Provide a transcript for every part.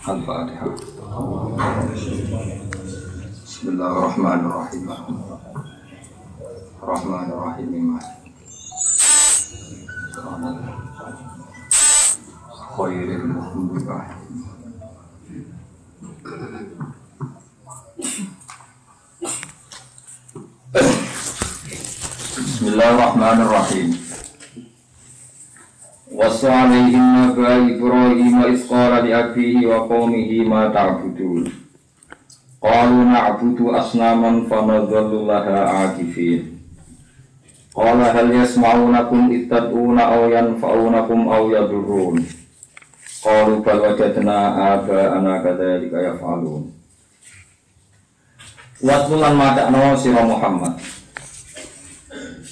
Al-Fatihah. Bismillahirrahmanirrahim. Rahmanirrahim. Khairil muhmudibah. Bismillahirrahmanirrahim. Wasa alaihim naba Ibrahim isqala li abihi wa qawmihi ma ta'budun. Qalu na'budu asnaman fanadhallu laha akifin. Qala hal yasma'unakum ittad'una aw yanfa'unakum aw yadurrun. Qalu bal wajadna aba'ana kadzalika yaf'alun. Watlulan macakno sira Muhammad.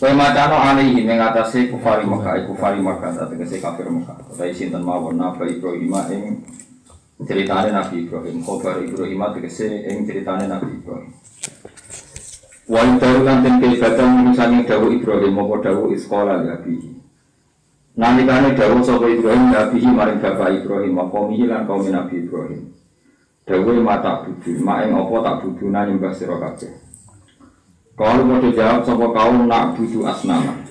Kowe macakno alaihi mengatasi kufari Makkah tegese kafir Makkah. Utawi sinten mawon Nabi Ibrahim ing ceritane Nabi Ibrahim, khabar Ibrahim tegese ing ceritane Nabi Ibrahim. Wa intarulan den kebatan mirsani dawuh Ibrahim apa dawuh isqala Nabi. Nalikane dawuh sapa Ibrahim Nabi maring bapak Ibrahim apa mihilan kaum Nabi Ibrahim. Dawuh mata budu, mak ing apa tak buduna nyembah sira kabeh. Kalau mau dijawab sapa kaum nak budu asnaman.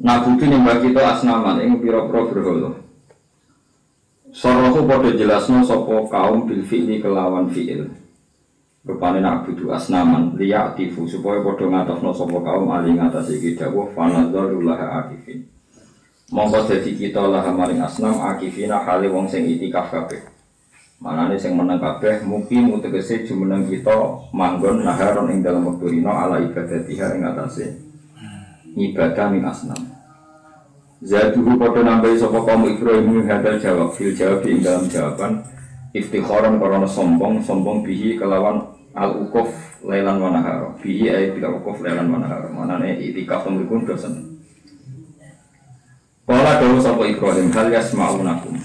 Nak budu nyembah kita asnaman ing pira-pira berhala. Sorohu padha jelasno sapa kaum bil fi'li kelawan fi'il. Rupane nak budu asnaman liya'tifu supaya padha ngatosno sapa kaum ali ngatasi iki dawuh fanadzalullah akifin. Monggo dadi kita lah maring asnam akifina hale wong sing itikaf kabeh. Manane sing meneng kabeh mukim tegese jumeneng kita manggon naharon ing dalem wektu rino ala ibadatiha ing atase ibadah min asnam. Zaduhu padha nambahi sapa kaum Ibrahim hadal jawab fil jawab ing dalam jawaban iftikharan karena sombong bihi kelawan al-uquf lailan wa nahar. Bihi ay bil uquf lailan wa nahar. Manane itikaf temrikun dosen. Kala dawuh sapa Ibrahim hal yasma'unakum.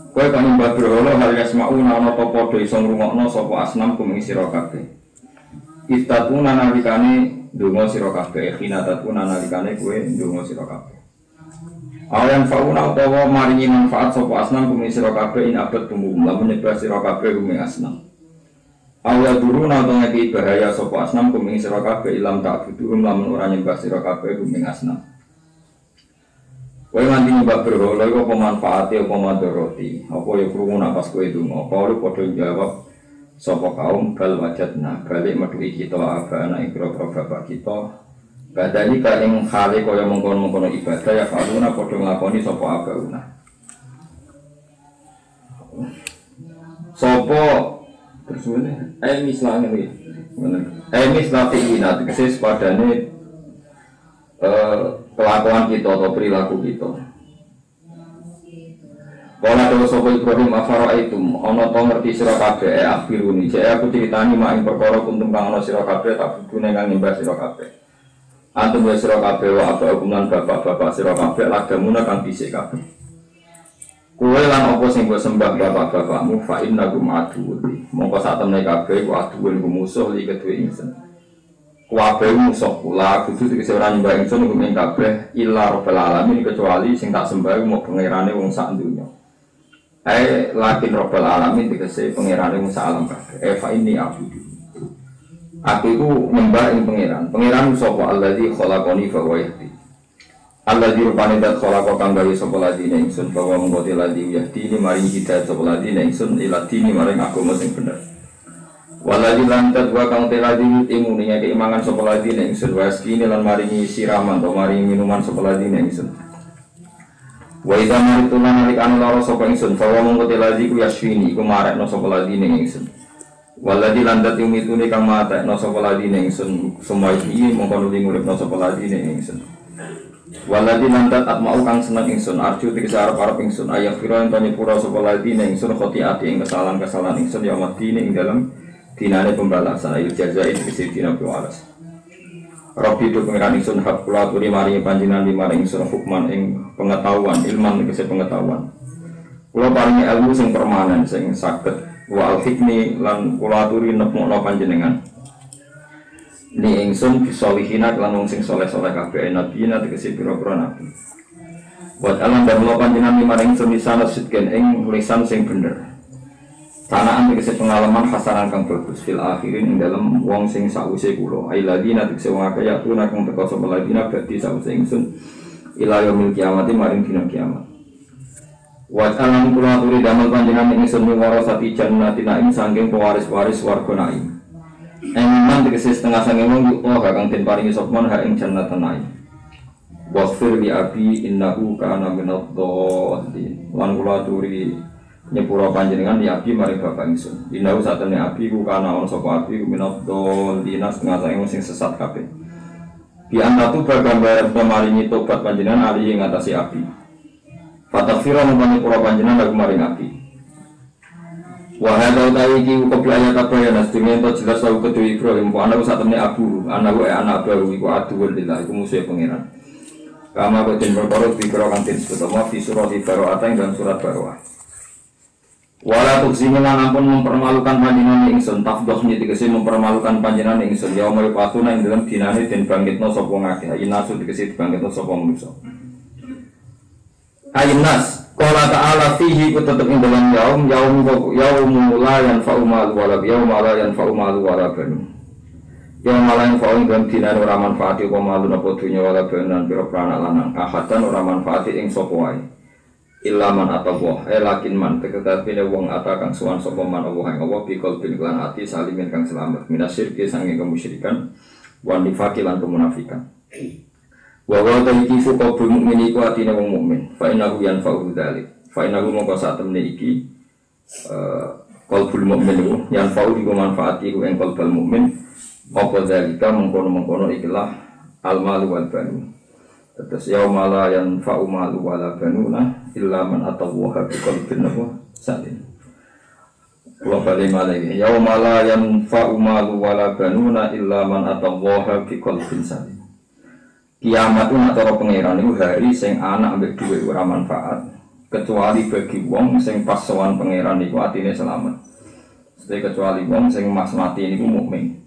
Kowe kan nyembah berhala hal yasma'una ana apa padha iso ngrungokno sapa asnam kum ing sira kabeh. Istatuna nalikane ndonga sira kabeh, khinatatuna nalikane kowe ndonga sira kabeh. Ayan fauna utawa maringi manfaat sapa asnam kum ing sira kabeh in abad tumum lamun nyembah sira kabeh kum ing asnam. Awya duruna utawa ngeki bahaya sapa asnam kum ing sira kabeh ilam tak butuhum lamun ora nyembah sira kabeh kum ing asnam. Kowe nganti nyembah berhala iku apa manfaate apa madharati? Apa ya krungu pas kowe donga? Apa padha jawab sapa kaum bal wajadna balik metuhi kita abana ing bapak kita. Badani ka ing hale kaya mengkon-mengkon ibadah ya kaluna padha nglakoni sapa abauna. Sapa terus ngene? Mislane iki. Mislati ina tegese padane kelakuan kita atau perilaku kita. Kalau ada sapa Ibrahim afaraitum ana to ngerti sira kabeh akhiruni jek aku critani mak ing perkara kuntum kang ana sira kabeh tak budune kang nyembah sira kabeh. Antum wa sira kabeh wa apa hukuman bapak-bapak sira kabeh lagamuna kang dhisik kabeh. Kowe lan apa sing mbok sembah bapak-bapakmu fa innakum aduwwi. Mongko sak temne kabeh ku aduwwi musuh li kedue ingsun. Kabeh musuh kula kudu tegese ora nyembah ingsun ing kabeh illa rabbil alamin kecuali sing tak sembah mau pangerane wong sak donya. Lakin rabbil alamin tegese pangerane wong sak alam kabeh. Fa inni abudu. Aku iku nyembah ing pangeran. Pangeran sapa allazi khalaqani fa huwa yahdi. Allazi rupane dat khalaqa kang gawe sapa ladine ingsun bahwa mengko ladhi yahdi maring hidayah sapa ladine ingsun ila dini maring agama sing bener. Waladi lantat wa kang teladi imuninya keimangan sapa ladine ingsun waskine lan maringi siraman to maringi minuman sapa ladine ingsun. Wa idza maritu lan nalikane lara sapa ingsun fa mongko teladi ku yaswini iku marekno sapa ladine ingsun. Waladi lantat imitune kang matekno sapa ladine ingsun semua iki mongko nuli nguripno sapa ladine ingsun. Waladi lantat atmau kang seneng ingsun arju tegese arep-arep ingsun ayah fira ento nyepura sapa ladine ingsun khotiati ing kesalahan-kesalahan ingsun ya madine ing dalem dinane pembalasan ayu jazai tegese dina piwales. Rabbi tu pengiran ingsun hak kula aturi maringi panjenengan limaring ingsun hukman ing pengetahuan ilman tegese pengetahuan. Kula paringi ilmu sing permanen sing saged wa al-hikmi lan kula aturi nepmokno panjenengan. Ni ingsun bisolihina lan wong sing saleh-saleh kabeh nabiyina tegese pira-pira nabi. Buat alam dan mula panjenengan maring sun lisan sidqin ing lisan sing bener. Sanaan tegese pengalaman hasanan kang bagus fil akhirin ing dalem wong sing sawise kula. Ailadina tegese wong akeh ya tuna kang teka sapa ladina badhe sawise ingsun ila yaumil kiamati maring dina kiamat. Wa alam kula aturi damel panjenengan ingsun warasati jannatin ing saking pewaris-waris warga naim. Eman tegese setengah sange wong kang den paringi sapa ha ing jannatan naim. Wasfir li abi innahu kana minadh-dhalin. Lan kula aturi nyepura panjenengan ya abi mari bapak ingsun. Innahu satene abi ku kana ana sapa abi minadh-dhalin setengah sange sing sesat kabeh. Bi antatu bagambar maringi tobat panjenengan ali ing ngatasi abi. Fatafira mengkoni pura panjenengan lagu maring api. Wahai tahu iki qabla ayat tabayyan asdene to jelas tahu kedua Ibrahim ku anak satemene abu, anak baru iku aduwul lillah iku musuhe pangeran. Kama boten perkara dikira kang disebut fi surat Baroah dan surat Baroah. Wala tuksini lan ampun mempermalukan panjenengan ingsun tafdhah tegese mempermalukan panjenengan ingsun ya umur patuna ing dalem dinane den bangkitna sapa ngakeh inasu tegese dibangkitna sapa manusa. Ayunas, qala ta'ala fihi ku tetep ing dalam yaum la yanfa'u mal wala yaum la yanfa'u mal wala banun. Yaum la yanfa'u ing dinan ora manfaati apa malun apa dunya wala banan pira prana lanang ahadan ora manfaati ing sapa wae. Illa man atawa lakin man teketapine wong kang suwan sapa man Allah ing Allah bi qalbin lan ati salimin kang selamat minasyirki sange kemusyrikan wan nifaqi lan kemunafikan. Wa wa ta'iki fuqabul mukmini ku atine wong mukmin fa innahu yanfa'u dzalik fa innahu mongko sak temne iki qalbul mukmin yanfa'u iku manfaati ku ing qalbul mukmin apa dzalika mengkono-mengkono ikilah al malu wal banu terus yauma la yanfa'u malu wala banuna illa man atawaha bi qalbin salim wa balima lagi yauma la yanfa'u malu wala banuna illa man atawaha bi qalbin salim. Kiamat itu nak cara pangeran itu hari sing anak ambek duit ora manfaat kecuali bagi wong sing pas sowan pangeran iku atine selamat. Kecuali wong sing mas mati niku mukmin.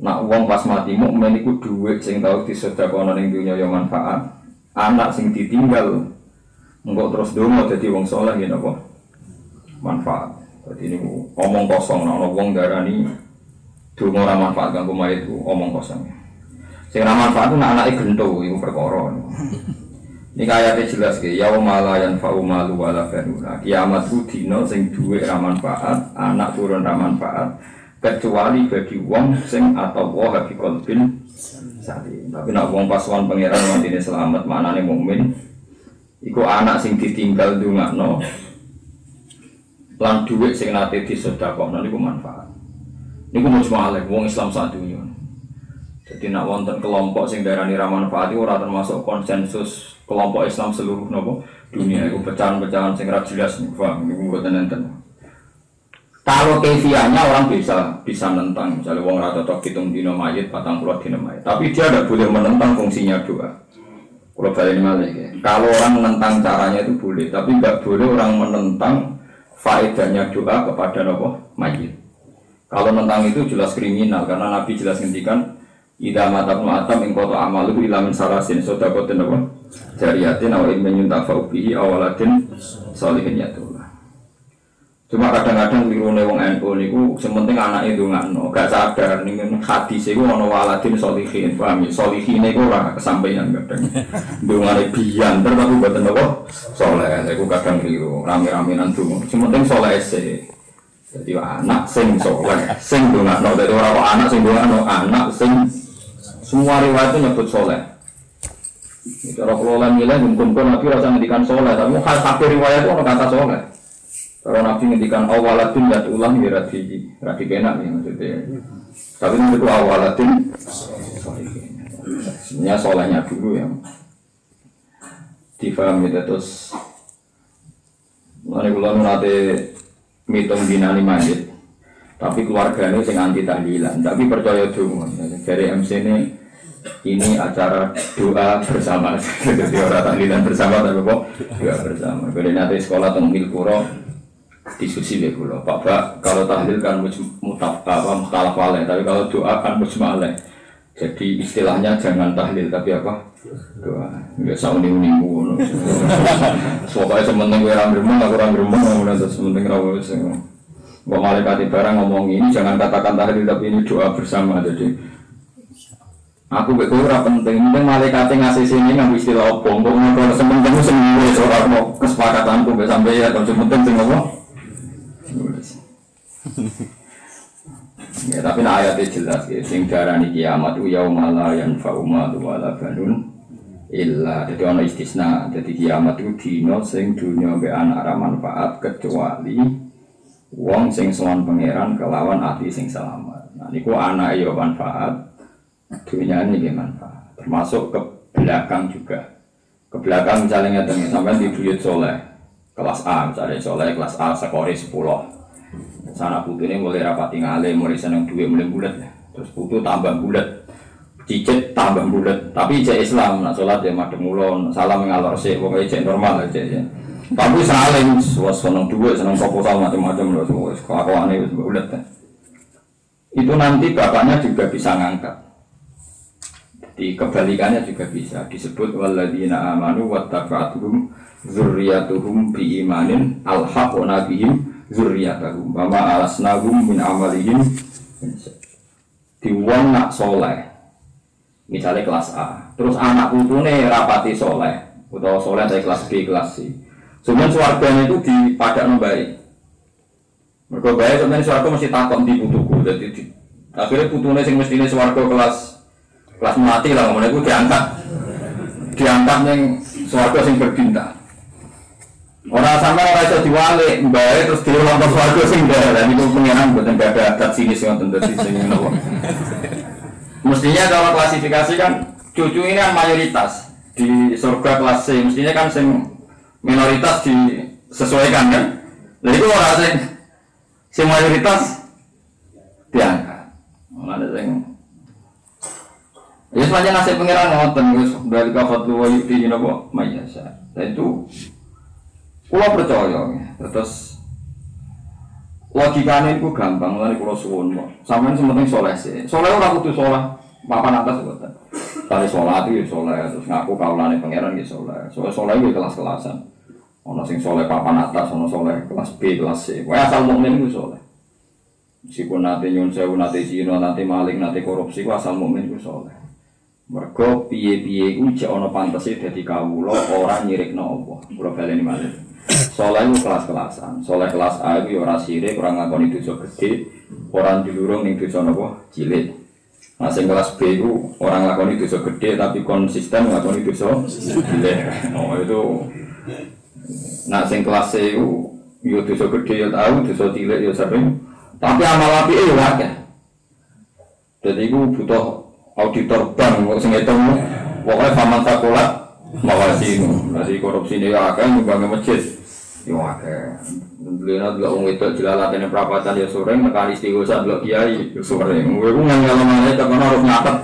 Nak wong pas mati mukmin iku duit sing tau disedekahno ning dunya ya manfaat. Anak sing ditinggal engko terus donga dadi wong saleh ya napa? Manfaat. Dadi niku omong kosong ana wong darani donga ora manfaat kanggo mayit ku omong kosong. Sing ra manfaat ku anake gento iku perkara. Iki ayate jelas ke yauma la yanfa'u malu wala banuna. Kiamat ku dina sing duwe ra manfaat, anak turun ra manfaat kecuali bagi wong sing atawa habi qalbin salim. Tapi nek wong pasukan pangeran matine selamat maknane mukmin iku anak sing ditinggal ndongakno lan duwe sing nate disedekahno niku manfaat. Niku mujmalah wong Islam sak dunya. Jadi nak wonten kelompok sing darani ra manfaat ora termasuk konsensus kelompok Islam seluruh nopo dunia itu pecahan-pecahan sing ra jelas paham niku mboten enten. Kalau kefiahnya orang bisa nentang misalnya wong ra cocok hitung dina mayit 40 dina mayit. Tapi dia tidak boleh menentang fungsinya doa. Kalau baleni malih ya. Kalau orang menentang caranya itu boleh, tapi tidak boleh orang menentang faedahnya doa kepada nopo mayit. Kalau menentang itu jelas kriminal karena Nabi jelas ngendikan ida matabnu atam ing koto amalu ila min salasin sodakotin apa jariyatin aw ilmin yuntafa'u bihi awaladin sholihin yatullah. Cuma kadang-kadang lirune wong NU niku sementing anake ndongakno gak sadar ning hadis iku ana waladin sholihin paham ya sholihine iku ora kesampaian kadang ndongane biyan tapi mboten apa saleh iku kadang keliru rame-ramenan donga sementing saleh sih. Jadi anak sing saleh sing ndongakno dadi ora kok anak sing ndongakno anak sing semua riwayat itu nyebut soleh. Cara kelola nilai mungkin Nabi rasa ngendikan soleh, tapi hal riwayat itu orang kata soleh. Kalau Nabi ngendikan awaladin jat ulang ya rati kenak nih maksudnya. Tapi itu awaladin sebenarnya solehnya dulu ya. Difahami terus. Mari kalau nanti mitung dinani mayit, tapi keluarganya sing anti tahlilan, tapi percaya dong. Dari MC ini acara doa bersama, jadi orang tahlilan bersama tapi kok doa bersama. Kemudian nanti sekolah tengil kuro diskusi deh kuro. Pak kalau tahlil kan mutalaf alaih, tapi kalau doa kan mujmalah. Jadi istilahnya jangan tahlil tapi apa? Doa. Enggak usah uni-uni ngono. Pokoknya sementing kowe ra gremeng, aku ra gremeng ngono terus sementing ra wis. Mbok malaikat barang ngomong ini jangan katakan tahlil tapi ini doa bersama. Jadi aku mek kowe ora penting, penting malaikat ngasih sini nganggo istilah opo. Mbok ngono sementing sendiri ora mau kesepakatanku mek sampe ya kalau penting sing apa? Ya, tapi ayatnya jelas ya, sing darani kiamat itu yauma la yanfa'u malun wala banun illa. Jadi ana istisna. Jadi kiamat itu dina sing dunya mbek anak ra manfaat kecuali wong sing sowan pangeran kelawan ati sing selamat. Nah niku anak ya manfaat, dunyane nggih manfaat. Termasuk ke belakang juga. Ke belakang misalnya ngeten sampean di duit soleh. Kelas A misalnya soleh kelas A skore 10. Sana putu ini mulai rapati ngale, mulai seneng duit mulai bulat, terus putu tambah bulat, cicit tambah bulat. Tapi cek Islam, nak sholat ya madem mulon, salam ngalor sih, pokoknya cek normal aja ya. Tapi saling, seneng duit, seneng proposal macam-macam loh, semua kelakuan itu bulat. Itu nanti bapaknya juga bisa ngangkat. Di kebalikannya juga bisa disebut waladina amanu wattaba'atuhum dzurriyyatuhum biimanin alhaqna bihim zurriyatahum wa ma alasnahum min amalihim di wong nak soleh misalnya kelas A terus anak putune rapati soleh utawa soleh dari kelas B kelas C sebenarnya swargane itu di padakno bae mergo bae sebenarnya swarga mesti takon di putuku dadi akhirnya putune sing mestine swarga kelas mati lah ngomongnya itu diangkat ning swarga sing berbintang. Orang sampai orang itu diwalik, mbak terus dia lompok swarga sing dan itu pengiran buat nggak ada adat sinis yang tentu di sini nopo. Mestinya kalau klasifikasi kan cucu ini kan mayoritas di surga kelas C, mestinya kan sing minoritas disesuaikan kan. Jadi itu orang sing mayoritas diangkat. Ada sing ya semuanya nasib pengiran ngoten wis dari kafatu wa yuti nopo mayasa. Dan itu kalau percaya, terus logikanya itu gampang, nanti kalau suwun, sampai sementing soleh sih. Soleh orang kudu soleh, papan atas betul. Tadi sholat itu soleh, terus ngaku kaulane pangeran gitu soleh. Soalnya soleh itu kelas-kelasan. Ono sing soleh papan atas, ono soleh kelas B, kelas C. Wah asal mukmin itu soleh. Meskipun nanti nyun sewu, nanti zina, nanti maling, nanti korupsi, asal mukmin itu soleh. Mergo piye-piye iku jek ana pantese dadi kawula ora nyirikno Allah. Kula baleni malih. Saleh itu kelas-kelasan. Saleh kelas A itu ora sirik, ora ngakoni dosa gedhe, ora njulurung ning dosa napa cilik. Nah sing kelas B itu ora ngakoni dosa gedhe tapi konsisten ngakoni dosa cilik. Oh itu. Nah sing kelas C itu yo dosa gedhe yo tau, dosa cilik yo sering. Tapi amal apike yo akeh. Dadi iku butuh auditor bank kok sing ngitung pokoke faman sakolat mawasinu nasi korupsi ini ya akeh nyumbang masjid yo akeh lha delok wong wedok jelalatene prapatan ya sore nekani istighosa delok kiai sore kowe ku ngalomane tekan harus nyatet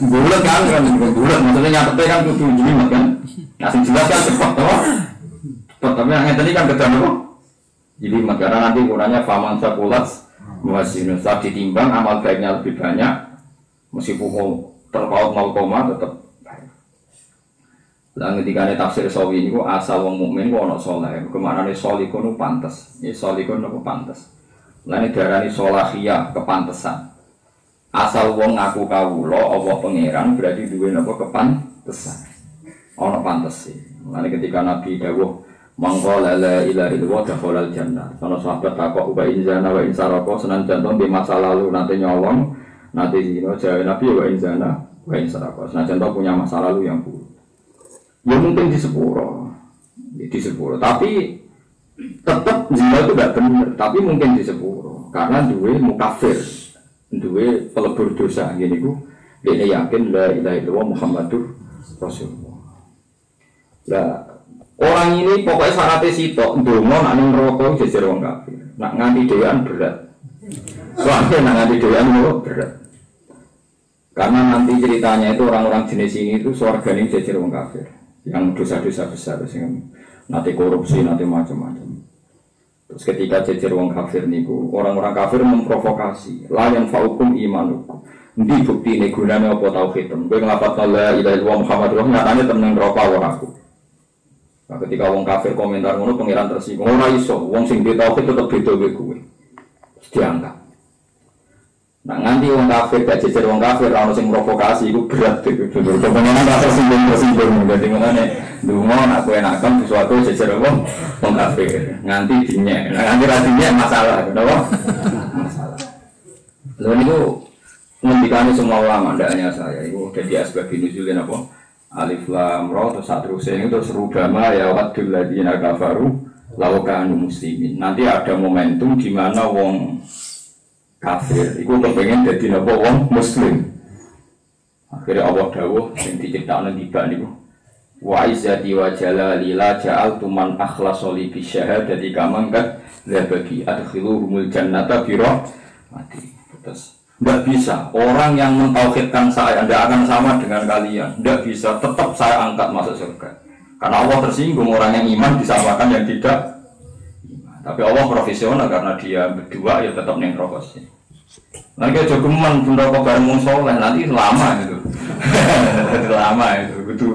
bulet kan bulet maksudnya nyatete kan kudu jelimet kan nah sing jelas kan cepet to tapi ngeten iki kan kedan kok jadi karena nanti ukurannya faman sakolat mawasinu saat ditimbang amal baiknya lebih banyak meskipun terpaut 0, tetap baik. Lah ketika tafsir sawi niku asal wong mukmin ku ana saleh. Kemanane salikun ku pantes. Ya salikun ku pantes. Lah nek diarani salahiyah kepantesan. Asal wong ngaku kawula Allah pangeran berarti duwe napa kepantesan. Ana pantese. Lah ketika Nabi dawuh mangko la ilaha illallah dakhalal jannah. Ana sahabat takok wa inzana wa insaraka senan jantung di masa lalu nanti nyolong nanti zina jaya Nabi wa inzana wa insaraka. Nah contoh punya masa lalu yang buruk. Ya mungkin di sepuro, tapi tetap zina itu tidak benar. Tapi mungkin di sepuro karena duwe mukafir, duwe pelebur dosa. Gini ku, dia yakin la ilaha illallah Muhammadur Rasulullah. Lah orang ini pokoknya syaratnya sitok, ndonga nak ning neraka jejer wong kafir. Nak nganti dhewean berat. Soalnya nak nganti dhewean berat. Karena nanti ceritanya itu orang-orang jenis ini itu swargane jejer wong kafir yang dosa-dosa besar sing nanti korupsi nanti macam-macam. Terus ketika jejer wong kafir niku orang-orang kafir memprovokasi la yang faukum imanukum Ndi bukti ini gunanya apa tauhid? Kowe nglafadzna la ilaha illallah Muhammadur Rasulullah nyatane temen neraka ora aku. Nah, ketika wong kafir komentar ngono pangeran tersinggung. Ora iso, wong sing duwe tauhid tetep beda kowe kowe. Diangkat. Nah nganti wong kafir gak jejer wong kafir ora ono sing provokasi iku berat iki. Pangeran rasa tersinggung. Dadi ngene, ndonga nak kowe nakam sesuatu jejer wong kafir. Nganti dinyek. Nganti ra dinyek masalah, kenapa? Masalah. Lha niku ngendikane semua ulama, tidak hanya saya. Itu jadi asbab nuzulin apa? Alif lam ra terus saterusnya itu terus rubama ya wadul ladina kafaru law kanu muslimin. Nanti ada momentum di mana wong kafir iku kepengin dadi napa wong muslim. Akhirnya Allah dawuh sing diciptakno tiba niku. Wa izzati wa jalali la ja'altu man akhlasa li bi syahadati kamangkat la bagi adkhiluhumul jannata bi rahmati. Terus tidak bisa, orang yang mentauhidkan saya tidak akan sama dengan kalian. Tidak bisa, tetap saya angkat masuk surga. Karena Allah tersinggung orang yang iman disamakan yang tidak iman. Tapi Allah profesional karena dia berdua ya tetap neng rokok sih. Nanti aja geman bunda kok bareng soleh nanti lama gitu. Lama itu, gitu.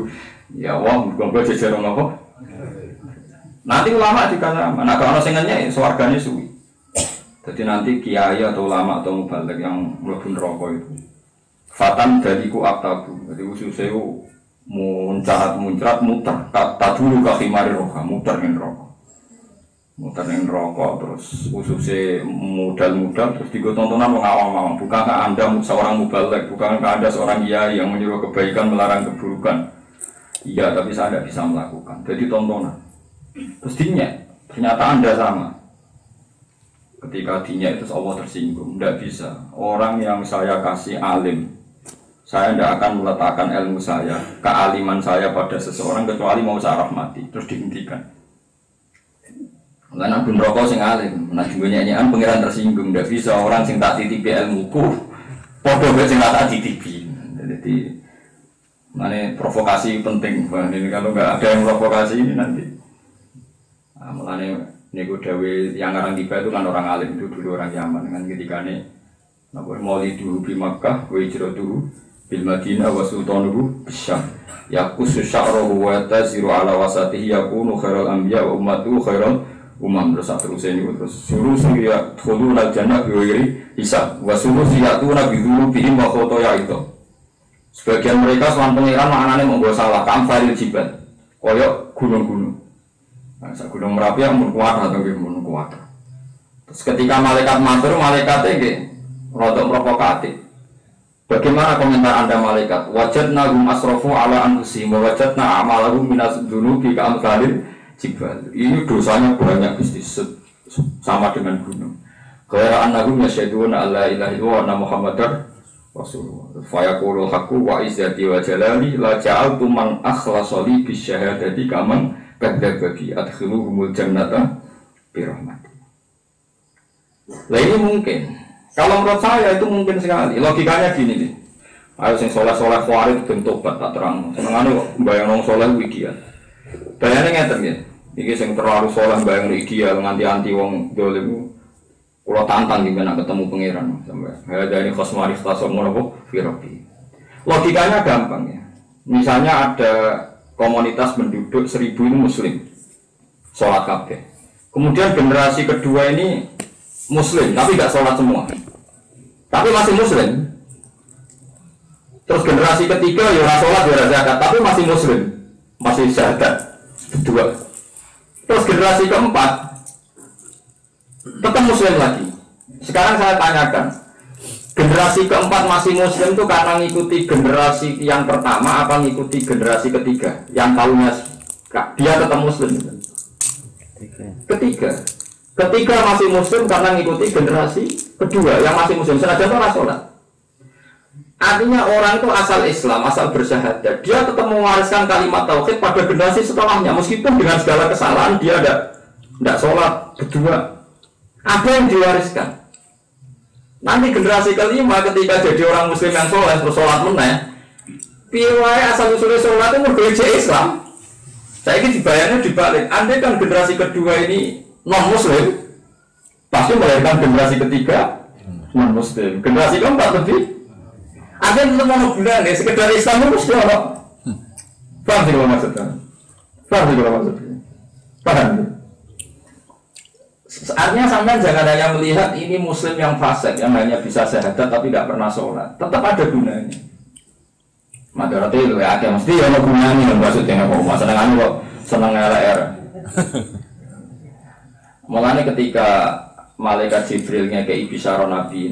Ya Allah, gue jajar apa? Nanti lama jika sama. Nah kalau sengennya swarganya suwi. Jadi nanti kiai atau ulama atau mubalik yang mlebu neraka itu fatan dariku aktabu. Jadi ususnya muncrat muter tak dulu ke khimari roka muter ning rokok terus ususnya mudal terus digo tontonan wong awam-awam. Bukankah Anda seorang mubalik, bukankah Anda seorang kiai yang menyuruh kebaikan melarang keburukan? Iya, tapi saya tidak bisa melakukan. Jadi tontonan. Terus dinya ternyata Anda sama. Ketika dinya itu Allah tersinggung, tidak bisa. Orang yang saya kasih alim, saya tidak akan meletakkan ilmu saya, kealiman saya pada seseorang kecuali mau saya rahmati. Terus dihentikan. Karena pun rokok sing alim, nah juga nyanyian pengiran tersinggung, tidak bisa orang sing tak titipi ilmuku, podo sing tak titipi. Jadi mana provokasi penting. Ini kalau nggak ada yang provokasi ini nanti, mulanya Nego Dawe yang orang tiba itu kan orang alim itu dulu orang Yaman kan ketika ini Mauliduhu bi Makkah wa hijratuhu bil Madinah wa sultanuhu bisyam yaqusu sya'ruhu wa taziru ala wasatihi yakunu khairal anbiya wa ummatuhu khairal umam. Terus terus suruh ya khulul jannah bi ghairi hisab wa suruh yatuna bi dzunubihim wa khotoya itu. Sebagian mereka soal pengiran maknanya membawa salah kamfaril jibal koyok gunung-gunung. Nah, gunung Merapi yang kuat atau gunung kuat. Terus ketika malaikat matur, malaikatnya rodok provokatif. Bagaimana komentar Anda malaikat? Wajadna hum asrofu ala anfusihim wa wajadna amalahum minas dunubi ka'amsalil jibal. Ini dosanya banyak Gusti sama dengan gunung. Ghaira annahum yasyhaduna alla ilaha illallah wa anna Muhammadar Rasulullah. Fa yaqulul haqqu wa izzati wa jalali la ja'altu man akhlasa li bisyahadati kaman bagi adkhiluhumul jannata bi rahmati. Lah ini mungkin. Kalau menurut saya itu mungkin sekali. Logikanya gini nih. Ayo sing saleh-saleh kuwi ben tobat tak terang. Senengane kok mbayang wong saleh ideal. Bayane ngeten nggih. Iki sing terlalu saleh mbayang ideal nganti anti wong dolim. Kula tantang iki nek ketemu pangeran sampai. Ya dari khosmari khosm ngono kok firofi. Logikanya gampang ya. Misalnya ada komunitas penduduk 1000 ini muslim sholat kabeh. Kemudian generasi kedua ini muslim tapi nggak sholat semua, tapi masih muslim. Terus generasi ketiga ya sholat ya zakat tapi masih muslim, masih syahadat kedua. Terus generasi keempat tetap muslim lagi. Sekarang saya tanyakan, generasi keempat masih muslim itu karena ngikuti generasi yang pertama apa ngikuti generasi ketiga yang tahunya dia tetap muslim? Ketiga masih muslim karena ngikuti generasi kedua yang masih muslim senajan orang sholat. Artinya orang itu asal Islam, asal bersyahadat, dia tetap mewariskan kalimat tauhid pada generasi setelahnya meskipun dengan segala kesalahan dia tidak sholat kedua. Ada yang diwariskan. Nanti generasi kelima ketika jadi orang muslim yang soleh terus sholat meneh, piwai asal usulnya sholat itu bergereja Islam. Saya ini dibayarnya dibalik. Andai kan generasi kedua ini non muslim, pasti melahirkan generasi ketiga non muslim. Generasi keempat lebih Akhirnya tetap mau bulan ya, sekedar Islam itu mesti ono. Paham sih kalau maksudnya? Paham sih kalau maksudnya? Paham sih? Artinya sampai jangan hanya melihat ini muslim yang fasik, yang hanya bisa syahadat tapi tidak pernah sholat. Tetap ada gunanya. Madarate itu ya, mesti ada gunanya maksudnya apa? Seneng kok, seneng LR. Mulanya ketika malaikat Jibrilnya ke Ibisaro Nabi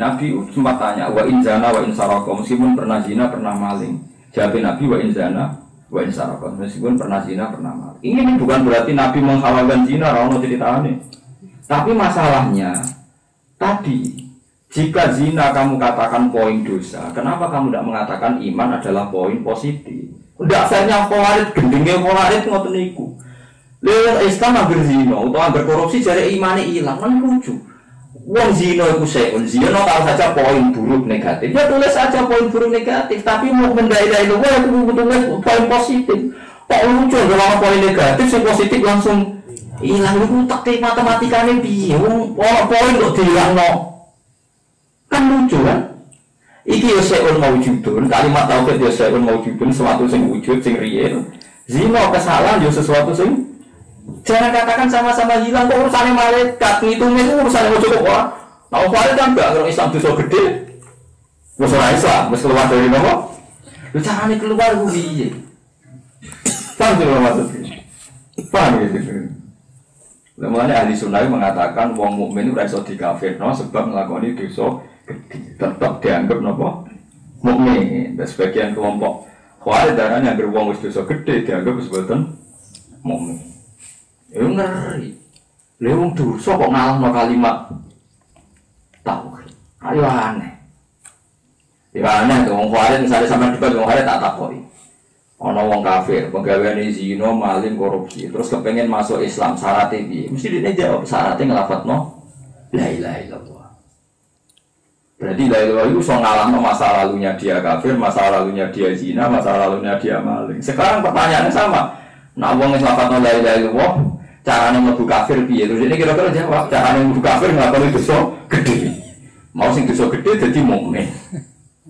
sempat tanya, wa inzana wa insaroko, meskipun pernah zina pernah maling. Jawab Nabi wa inzana wa insaroko, meskipun pernah zina pernah maling. Ini bukan berarti Nabi menghalalkan zina, rano ceritanya. Tapi masalahnya tadi, jika zina kamu katakan poin dosa, kenapa kamu tidak mengatakan iman adalah poin positif? Tidak fairnya Khawarij, gendengnya Khawarij ngoten niku. Lewat Islam hampir zina, atau hampir korupsi jadi imannya hilang, kan lucu. Wong zina itu seun, zina tahu saja poin buruk negatif, ya tulis saja poin buruk negatif, tapi mau mendai-dai lu, itu tulis poin positif. Kok lucu, kalau poin negatif, si positif langsung hilang itu taktik matematikanya bingung, poin kok dihilang no. Kan lucu kan? Iki yaseun maujudun, kalimat tauhid yaseun maujudun, sesuatu sing wujud, sing real. Zina kesalahan yo sesuatu sing jangan katakan sama-sama hilang, kok urusannya malaikat, ngitungnya itu urusannya mau cukup orang. Nah, Khawarij kan enggak, kalau Islam dosa gede, dosa Islam, mesti keluar dari mana? Lu caranya keluar gue biye. Paham sih lo maksudnya? Paham gitu. Lemahnya ahli sunnah mengatakan wong mukmin itu raiso dikafirno sebab melakoni dosa gede, tetap dianggap nopo mukmin. Dan sebagian kelompok Khawarij darahnya agar wong wis dosa gede dianggap sebutan mukmin. Ya ngeri. Lewung dosa kok ngalahno kalimat tauhid. Ayo aneh. Ya aneh tuh wong Khawarij misalnya sampean debat wong Khawarij tak takoki. Ana wong kafir, pegawaiane zina, maling, korupsi, terus kepengen masuk Islam syaratnya piye? Mesti dia jawab syaratnya ngelafatno la ilaha illallah. Berarti la ilaha illallah itu so ngalahno masa lalunya dia kafir, masa lalunya dia zina, masa lalunya dia maling. Sekarang pertanyaannya sama. Nah wong wis ngelafatno la ilaha illallah, carane mlebu kafir piye? Terus ini kira-kira jawab, carane mlebu kafir nglakoni dosa gede. Mau sing dosa gede dadi mukmin.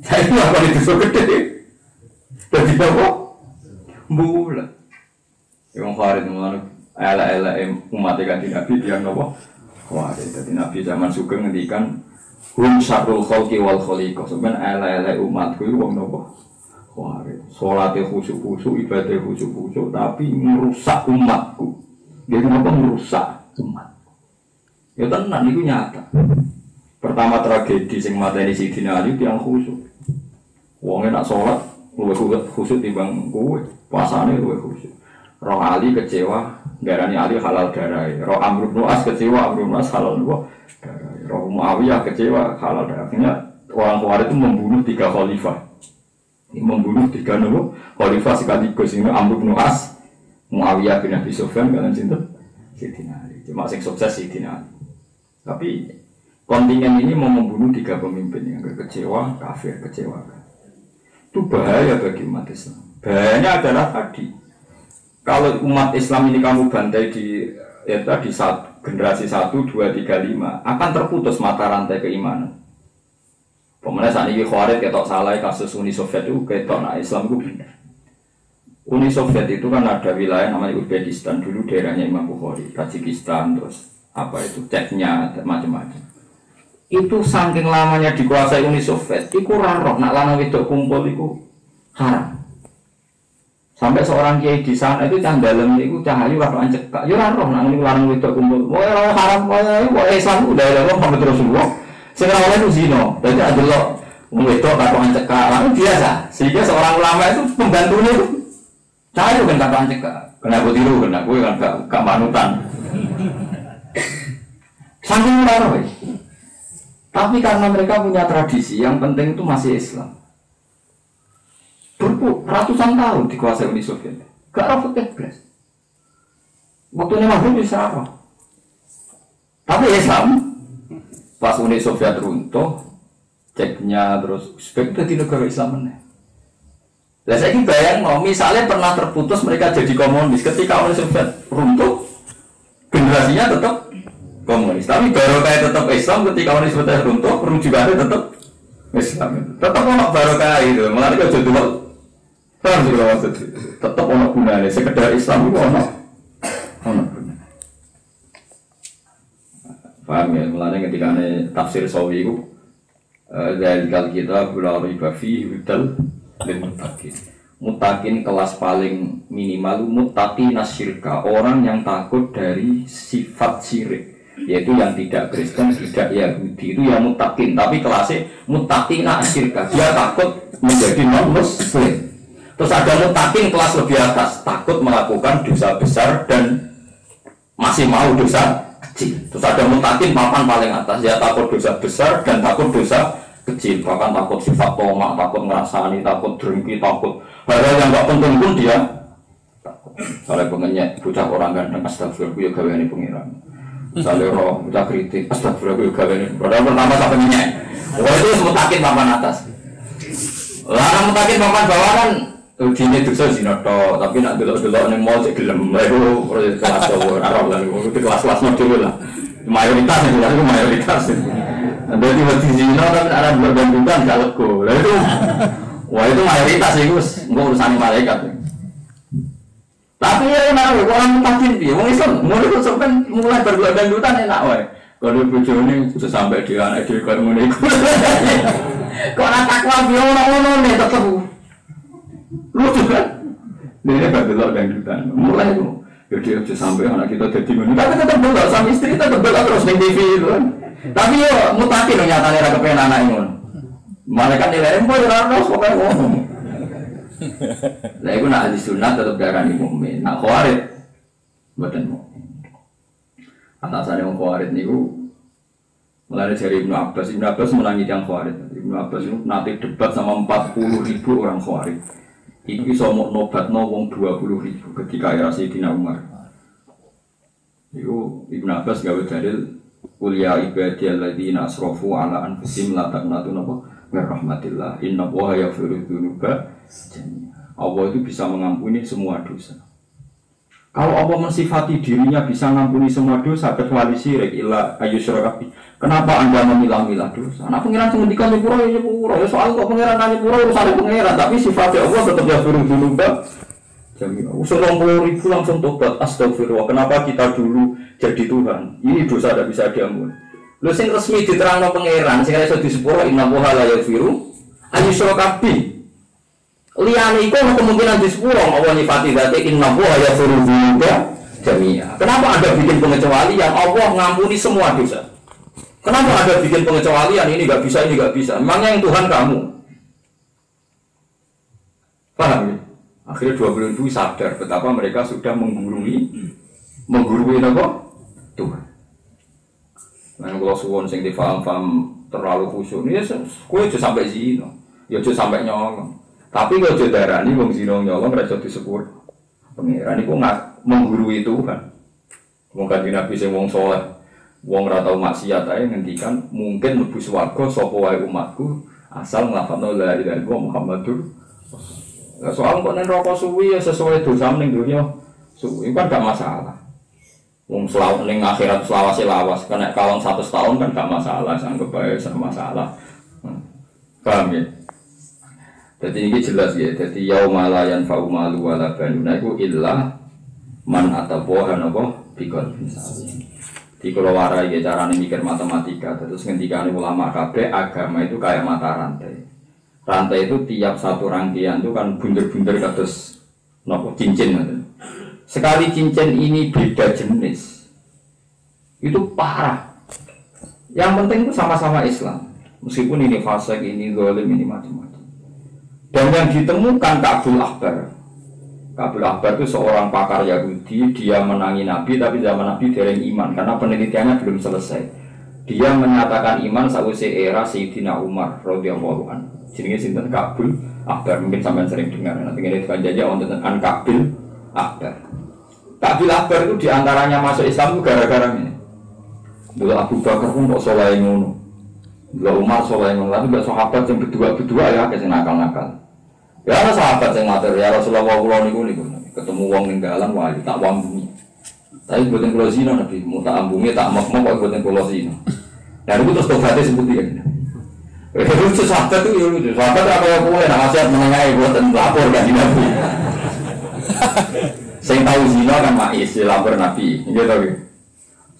Saya nglakoni dosa gede. Dadi apa? Bulan. Yang Khawarij mengenai ala umat kanjeng Nabi dia nopo Khawarij. Jadi Nabi zaman sugeng ngendikan hum syarrul khalqi wal khaliqah. Sebenarnya ala umatku itu wong nopo Khawarij. Salate khusyuk-khusyuk, ibadah khusyuk-khusyuk, tapi merusak umatku. Dia kenapa merusak umatku? Ya tenan itu nyata. Pertama tragedi sing mateni Sidina Ali yang khusyuk. Wonge nak salat luwih khusyuk timbang kowe. Puasane luwih khusyuk. Roh Ali kecewa, darani Ali halal darai. Roh Amr bin As kecewa, Amr bin As halal darai. Roh Muawiyah kecewa, halal darai. Akhirnya orang Khawarij itu membunuh 3 khalifah. Membunuh 3 khalifah sekaligus ini Amr bin As, Muawiyah bin Abi Sufyan kalian sinten? Sidina Ali. Cuma sing sukses Sidina Ali. Tapi kontingen ini mau membunuh 3 pemimpin yang kecewa, kafir, kecewa. Itu bahaya bagi umat Islam. Bahayanya adalah tadi, kalau umat Islam ini kamu bantai di generasi 1, 2, 3, 5 akan terputus mata rantai keimanan. Pemenang saat ini Khawarij ketok salah kasus Uni Soviet itu ketok nah Islam itu benar. Uni Soviet itu kan ada wilayah namanya Uzbekistan, dulu daerahnya Imam Bukhari, Tajikistan, terus apa itu Chechnya, macam-macam. Itu saking lamanya dikuasai Uni Soviet, itu roh nak lanang wedok kumpul itu haram. Sampai seorang kiai di sana itu cah dalem itu cahayu waktu cekak, yo roh nak lanang wedok kumpul. Wah haram, wah Islam udah ada Muhammad Rasulullah. Sekarang itu zino, jadi ada lo wedok katoan cekak, lalu biasa. Sehingga seorang ulama itu pembantunya itu cahayu kan katoan cekak, kena aku tiru, kena gue kan gak manutan. Saking roh. Tapi karena mereka punya tradisi, yang penting itu masih Islam. Ratusan tahun dikuasai Uni Soviet. Gak rafut kebres. Waktunya maghrib bisa apa? Tapi Islam, pas Uni Soviet runtuh, Ceknya terus Uzbek itu di negara Islam. Nah saya ini bayang, misalnya pernah terputus mereka jadi komunis. Ketika Uni Soviet runtuh, generasinya tetap komunis, tapi baru kayak tetap Islam ketika Uni Soviet runtuh, rujukannya tetap Islam itu. Tetap ono barokah itu. Mulane kok aja delok. Paham sih kalau maksud. Tetap ono gunane. Sekedar Islam itu ono gunane. Paham ya? Mulane ketika tafsir Sawi itu dari kal kita bula riba fi hudal lil muttaqin. Muttaqin kelas paling minimal muttaqin asyirka, orang yang takut dari sifat syirik. Yaitu yang tidak Kristen, tidak Yahudi itu yang muttaqin, tapi kelasnya muttaqin asyirka, dia takut menjadi non-muslim. Terus ada muttaqin kelas lebih atas, takut melakukan dosa besar dan masih mau dosa kecil. Terus ada muttaqin papan paling atas, dia takut dosa besar dan takut dosa kecil, bahkan takut sifat tomak, takut ngerasani, takut drengki, takut hal-hal yang gak penting pun dia takut. Soalnya pengenyek, bocah orang ganteng, astagfirullah, ya gawe ini pengiran. Misalnya roh, bocah kritik, astagfirullah, ya gawe ini. Padahal pertama sampai pengenyek. Wah itu mutakin papan atas. Larang mutakin papan bawah kan, gini dosa zinoto, tapi nak delok-delok ning mall cek gelem. Itu kelas cowok, Arab lah, itu kelas-kelas dulu lah. Mayoritas itu mayoritas. Berarti waktu zino tapi ada berbantuan gak lego. Lah itu, wah itu mayoritas itu, enggak urusan malaikat. Tapi ya enak, orang mutakin dia, orang Islam, mulai sampai mulai berbantuan enak, wah. Kalau bujur ini sudah sampai di anak di kalau mulai. Kau nak takwa dia orang nih tetap. Lucu kan? Ini berdoa dangdutan. Mulai itu, jadi sudah sampai anak kita jadi mana? Tapi tetap berdoa sama istri, tetap berdoa terus di TV itu kan. Tapi yo mutakin nyatanya ada kepengen anak ini. Malaikat nilai empat ratus pokoknya ngomong. Lah itu nak ahli sunnah tetap darani mukmin. Nak khawarij mboten mukmin. Atasane wong khawarij niku mulai dari Ibnu Abbas menangi yang khawarij. Ibnu Abbas itu nanti debat sama 40.000 orang khawarij. Iki somok nobatno wong 20.000 ketika era Sayyidina Umar. Iku Ibnu Abbas gawe dalil kuliah ibadiyal ladzina asrafu ala anfusihim la taqnatu min rahmatillah innallaha yaghfiru dzunuba jami'a. Allah itu bisa mengampuni semua dosa. Kalau Allah mensifati dirinya bisa mengampuni semua dosa kecuali syirik illa ayyusyraka. Kenapa Anda memilah-milah dosa? Anak pengiran sing ngendikan nyepuro ya nyepuro. Ya soal kok pengiran nanya nyepuro urusan pengiran, tapi sifatnya Allah tetap yaghfiru dzunuba jami'a. Usul 20.000 langsung tobat astagfirullah. Kenapa kita dulu jadi Tuhan? Ini dosa tidak bisa diampuni. Lu sing resmi diterangno pangeran, sing iso disepuro innallaha la yaghfiru ayyusyraka bi. Liyane iku kemungkinan disepuro Allah nyifati dzate innallaha yaghfiru dzunuba jami'a. Kenapa Anda bikin pengecualian? Allah ngampuni semua dosa. Kenapa Anda bikin pengecualian ini enggak bisa, ini enggak bisa? Memangnya yang Tuhan kamu? Paham ya? Akhirnya 20.000 sadar betapa mereka sudah menggurui apa? Tuhan. Nah, kalau suwon sing difaham-faham terlalu khusyuk, ini kue aja sampai zino, ya aja sampai nyolong. Tapi kalau aja darani wong zino nyolong, mereka disepur. Pengiran itu nggak menggurui Tuhan. Wong kanjeng Nabi sing wong soleh, wong ora tau maksiat ae ngendikan mungkin mlebu swarga sapa wae umatku asal nglafadzno la ilaha illallah Muhammadur Rasulullah. Soal kok nek rokok suwi ya sesuai dosa ning dunya, suwi kan gak masalah. Wong selawat ning akhirat selawase lawas, kena kawang 100 tahun kan gak masalah, sanggep bae sama masalah. Paham ya? Jadi ini jelas ya, jadi yaumala yanfa'u malu wala banuna iku illa man ataboha napa biqalbin salim. Di kalau warai ya carane mikir matematika, terus ngendikane ulama kabeh agama itu kayak mata rantai. Rantai itu tiap satu rangkaian itu kan bunder-bunder kados napa cincin gitu. Sekali cincin ini beda jenis, itu parah. Yang penting itu sama-sama Islam, meskipun ini fasik, ini zalim, ini macam-macam. Dan yang ditemukan Ka'bul Ahbar. Ka'bul Ahbar itu seorang pakar Yahudi, dia menangi Nabi, tapi zaman Nabi dereng iman karena penelitiannya belum selesai. Dia menyatakan iman sausé era Sayyidina Umar radhiyallahu anhu. Jenenge sinten Ka'bul Ahbar, mungkin sampean sering dengar. Nanti ngene dikanjaya wonten Ka'bul Ahbar. Ka'bul Ahbar itu diantaranya masuk Islam itu gara-gara ini. Dulu Abu Bakar pun kok soleh ngono. Dulu Umar soleh ngono. Tapi gak sahabat yang berdua ya kayak nakal-nakal. Ya ada sahabat yang ngatur ya Rasulullah kula niku ketemu wong ning dalan wali tak wambungi. Tapi boten kula zina Nabi, mau tak ambungi tak mek-mek kok boten kula zina. Nah itu terus tobatnya seperti ini. Lucu sahabat itu ya lucu. Sahabat apa yang boleh nak nasihat menengahi buatan lapor kan di Nabi. Sing tahu zina kan Ma'is ya lapor Nabi, gitu tau gitu.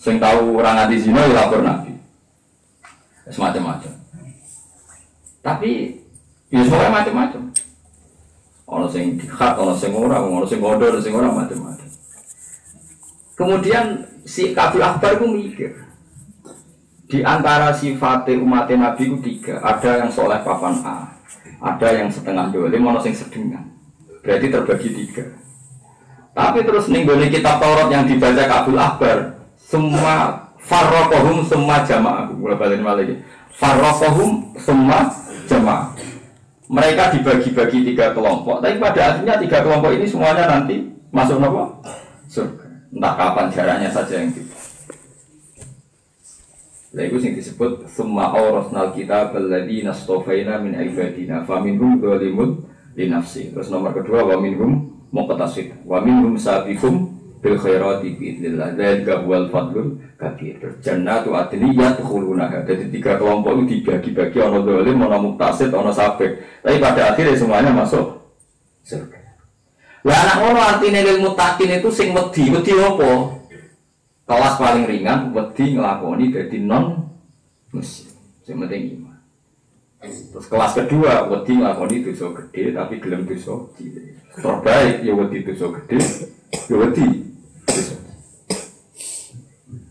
Sing tahu orang anti zina ya lapor Nabi. Semacam-macam. Tapi ya semuanya macam-macam. Ono sing dikhat, ono sing ora, ono sing bodoh, ono sing ora macam-macam. Kemudian si Kabil Akbar itu mikir. Di antara sifat umat Nabi itu 3. Ada yang soleh papan A, ada yang setengah dolim, ono sing sedengan. Berarti terbagi 3. Tapi terus nih boleh kitab Taurat yang dibaca Kabil Akbar, semua farrokohum semua jamaah. Mulai balik lagi. Farrokohum semua jamaah. Mereka dibagi-bagi 3 kelompok. Tapi pada akhirnya 3 kelompok ini semuanya nanti masuk apa? Surga. Entah kapan jaraknya saja yang gitu. Nah itu yang disebut summa awrasnal kitab alladziina astafaina min ibadina faminhum dzalimun li nafsi. Terus nomor kedua wa minhum muqtasid wa minhum sabiqum bil khairati bi idznillah. Dzalika huwal fadlul kabir. Jannatu adnin yadkhulunaha. Jadi 3 kelompok itu dibagi-bagi, ono dzalim, ono muqtasid, ono sabiq. Tapi pada akhirnya semuanya masuk surga. Lah anak ngono artine lil muttaqin itu sing wedi apa? Kelas paling ringan, wedi ngelakoni jadi non muslim, yang penting iman. Terus kelas kedua, wedi ngelakoni dosa gede, tapi gelem dosa cilik. Terbaik, ya wedi dosa gede, ya wedi dosa.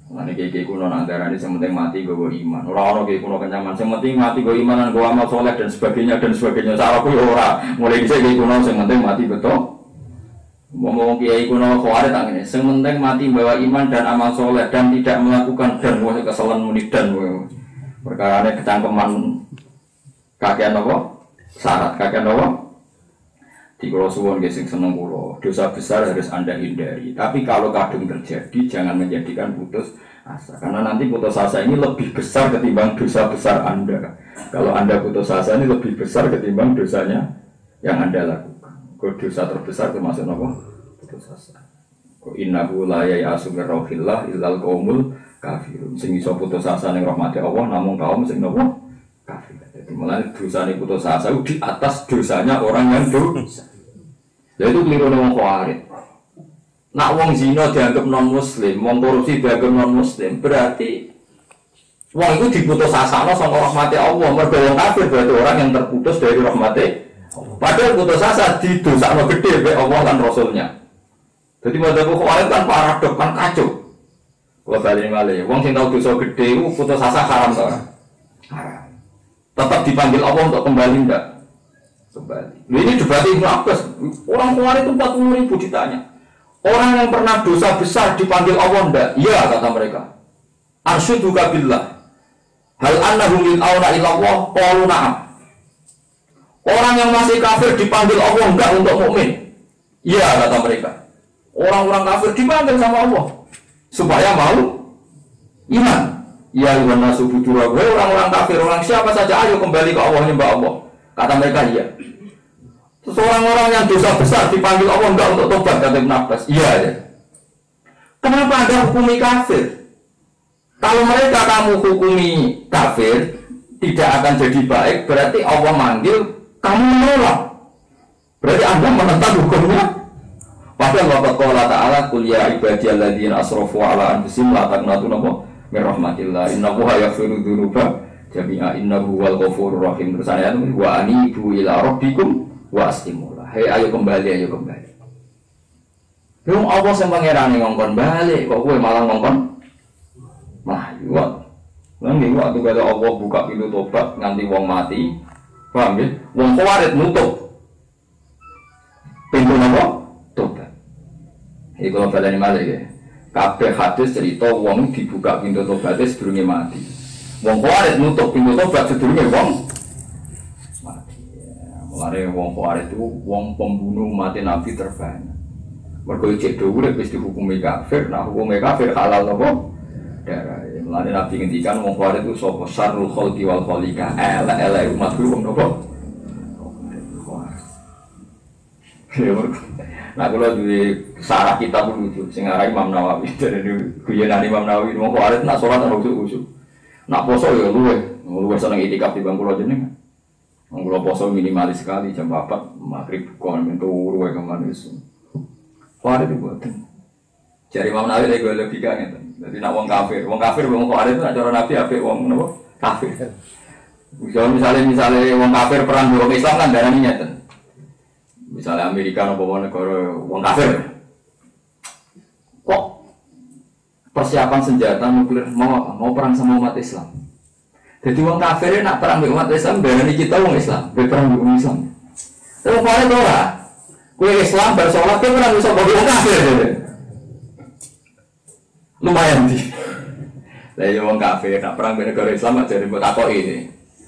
Mana kayak kuno antara ini, yang penting mati gue iman. Orang-orang kayak kuno kenyaman, yang penting mati gue iman, gue amal soleh dan sebagainya dan sebagainya. Cara aku ya orang, mulai bisa kayak kuno, yang penting mati betul. Ngomong kiai kuno khawatir tak ini. Sementing mati bawa iman dan amal soleh dan tidak melakukan dan wah kesalahan muni dan perkara ini kecangkeman kakean apa? Syarat kakean apa? Di kalau suwon gesing seneng kulo dosa besar harus anda hindari. Tapi kalau kadung terjadi jangan menjadikan putus asa karena nanti putus asa ini lebih besar ketimbang dosa besar anda. Kalau anda putus asa ini lebih besar ketimbang dosanya yang anda lakukan. Kau dosa terbesar termasuk apa? Putus asa. Kau innahu la ya'asu min rauhillah illal qaumul kafirun. Sing iso putus asa ning rahmate Allah namung kaum sing napa? Kafir. Jadi malah dosane putus asa di atas dosanya orang yang dosa. Jadi itu keliru wong khawarij. Nak wong zina dianggap non muslim, wong korupsi dianggap non muslim, berarti wong itu diputus asana saka rahmate Allah. Mergo wong kafir berarti orang yang terputus dari rahmate. Padahal putus asa di dosa no gede be Allah dan Rasulnya. Jadi madzhab khawarij kan paradok kan kacau. Kalau balik malih, wong sing tau dosa gede itu putus asa haram to ora? Haram. Tetap dipanggil Allah untuk kembali enggak? Kembali. Ini debatnya Ibnu Abbas. Orang khawarij itu 40.000 ditanya. Orang yang pernah dosa besar dipanggil Allah enggak? Iya kata mereka. Arsyiduka billah. Hal annahum min auna ila Allah qalu na'am. Orang yang masih kafir dipanggil Allah enggak untuk mukmin. Iya kata mereka. Orang-orang kafir dipanggil sama Allah supaya mau iman. Ya iman nasubudu orang-orang kafir, orang siapa saja ayo kembali ke Allah nyembah Allah. Kata mereka iya. Terus orang-orang yang dosa besar dipanggil Allah enggak untuk tobat kata Ibnu Abbas. Iya ya. Kenapa Anda hukumi kafir? Kalau mereka kamu hukumi kafir tidak akan jadi baik, berarti Allah manggil kamu menolak, berarti Anda menentang hukumnya. Padahal waqad qala ta'ala qul ya ibadiyalladzina asrafu ala anfusihim la taqnatu min rahmatillah innallaha yaghfiru dzunuba jami'a innahu huwal ghafurur rahim. Terus ayat wa anibu ila rabbikum wa aslimu. Hei ayo kembali ayo kembali. Wong Allah sing pangerane ngongkon balik kok kowe malah ngongkon mlayu. Lan iki waktu kala Allah buka pintu tobat nganti wong mati. Paham ya? Wong khawarij nutup pintu napa? Tobat. Iki kalau baleni malih ya. Kabeh hadis cerita wong dibuka pintu tobatnya sedurunge mati. Wong khawarij nutup pintu tobat sedurunge wong mati. Mulane wong khawarij itu wong pembunuh mati Nabi terbanyak. Mergo cek dhuwur wis dihukumi kafir, nah hukume kafir halal napa? Darah. Mulane Nabi ngendikan wong khawarij itu sapa syarrul khalqi wal khaliqa. Elek umat kuwi wong napa? Nah kalau di sarah kitab lucu, sing aran Imam Nawawi dari guyonan Imam Nawawi wong khawarij nak salat ora usuk-usuk. Nak poso ya luwe seneng itikaf di bangku lo jeneng. Kalau poso minimalis sekali jam 4 maghrib kon turu wae kemana isu. Farid dibuatin. Cari Imam Nawawi lagi logikanya tuh. Jadi nak wong kafir wong Farid itu nak cara Nabi apik wong napa? Kafir. Misalnya wong kafir perang wong Islam kan darani nyeten. Misalnya Amerika napa negara wong kafir. Kok persiapan senjata nuklir mau perang sama umat Islam. Jadi wong kafir nak perang dengan umat Islam, darani kita wong Islam, perang dengan Islam. Tapi Farid ora. Kowe Islam bar salat kowe ora iso wong kafir. Lumayan sih. Lah ya wong kafir nak perang dengan negara Islam aja mbok takoki ini.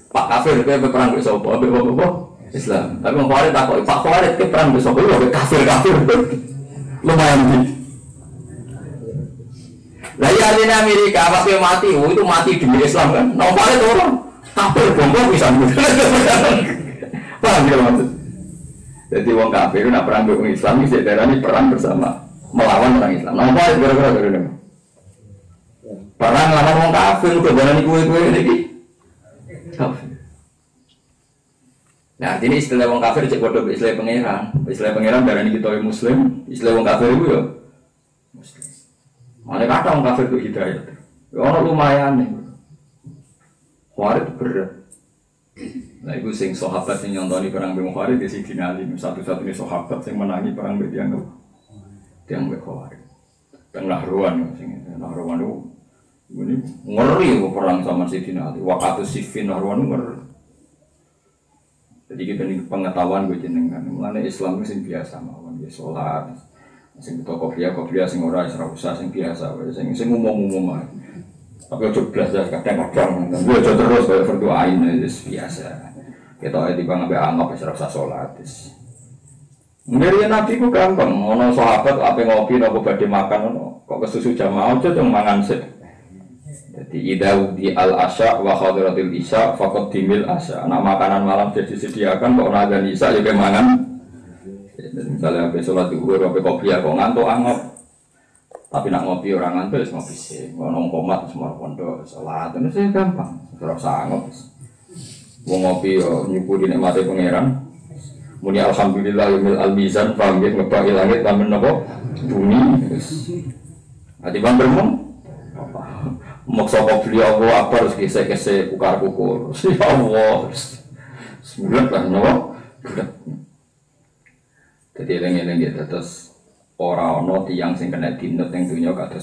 Pak kafir kowe perang dengan sapa? Mbek wong apa? Islam. Tapi wong Farid takoki, Pak Farid kowe perang dengan sapa? Mbek kafir. Lumayan sih. Lah ya di Amerika pas dia mati, itu mati demi Islam kan. Nomornya itu orang kafir bom bisa paham ya maksud. Jadi wong kafir nak perang dengan Islam ini sebenarnya perang bersama melawan orang Islam. Nomornya gara-gara perang lawan wong kafir udah berani kue ini. Nah ini istilah wong kafir cek bodoh istilah pangeran. Istilah pangeran berani kita Muslim, istilah wong kafir itu ya Muslim. Mana kata orang kafir itu hidayat, orang lumayan nih, Khawarij berat. Nah itu sing sahabat yang nyontoni perang dengan Khawarij di sini Ali, satu-satunya sahabat yang menangi perang dengan tiang Khawarij. Tengah ruan, Nahrawan itu ini ngeri perang sama Sidina Ali. Waktu Siffin Nahrawan ngeri. Jadi kita ini pengetahuan gue jenengan, mulanya Islam itu sing biasa mawon, dia sholat. Sing betul kopiah sing ora usah sing biasa sing umum ae. Tapi ojo blas ya kadang-kadang gue ojo terus kaya berdoain wis biasa. Kita ae dibang ambek anggap wis ora usah salat wis. Ngeri Nabi ku gampang, ono sahabat ape ngopi napa badhe makan ono kok kesusu jamaah aja cung mangan sik. Jadi idau di al-asya wa hadiratil isya faqad dimil asya. Anak makanan malam disediakan kok ora ada isya ya mangan. Misalnya sampai sholat zuhur, sampai kopi ya kok ngantuk anggap. Tapi nak ngopi orang ngantuk, ngopi sih. Ngomong komat semua pondok sholat, itu sih gampang. Terasa anggap. Mau ngopi nyukur di nikmati pangeran. Muni alhamdulillah yumil al-mizan, paham ya ngebagi langit tamen nopo bumi. Nanti bang bermong. Maksa kau beli Allah apa harus kese ukar kukur. Si Allah. Sebulan lah nopo. Jadi eleng-eleng gitu terus orang-orang tiang sing kena dinut yang dunia kata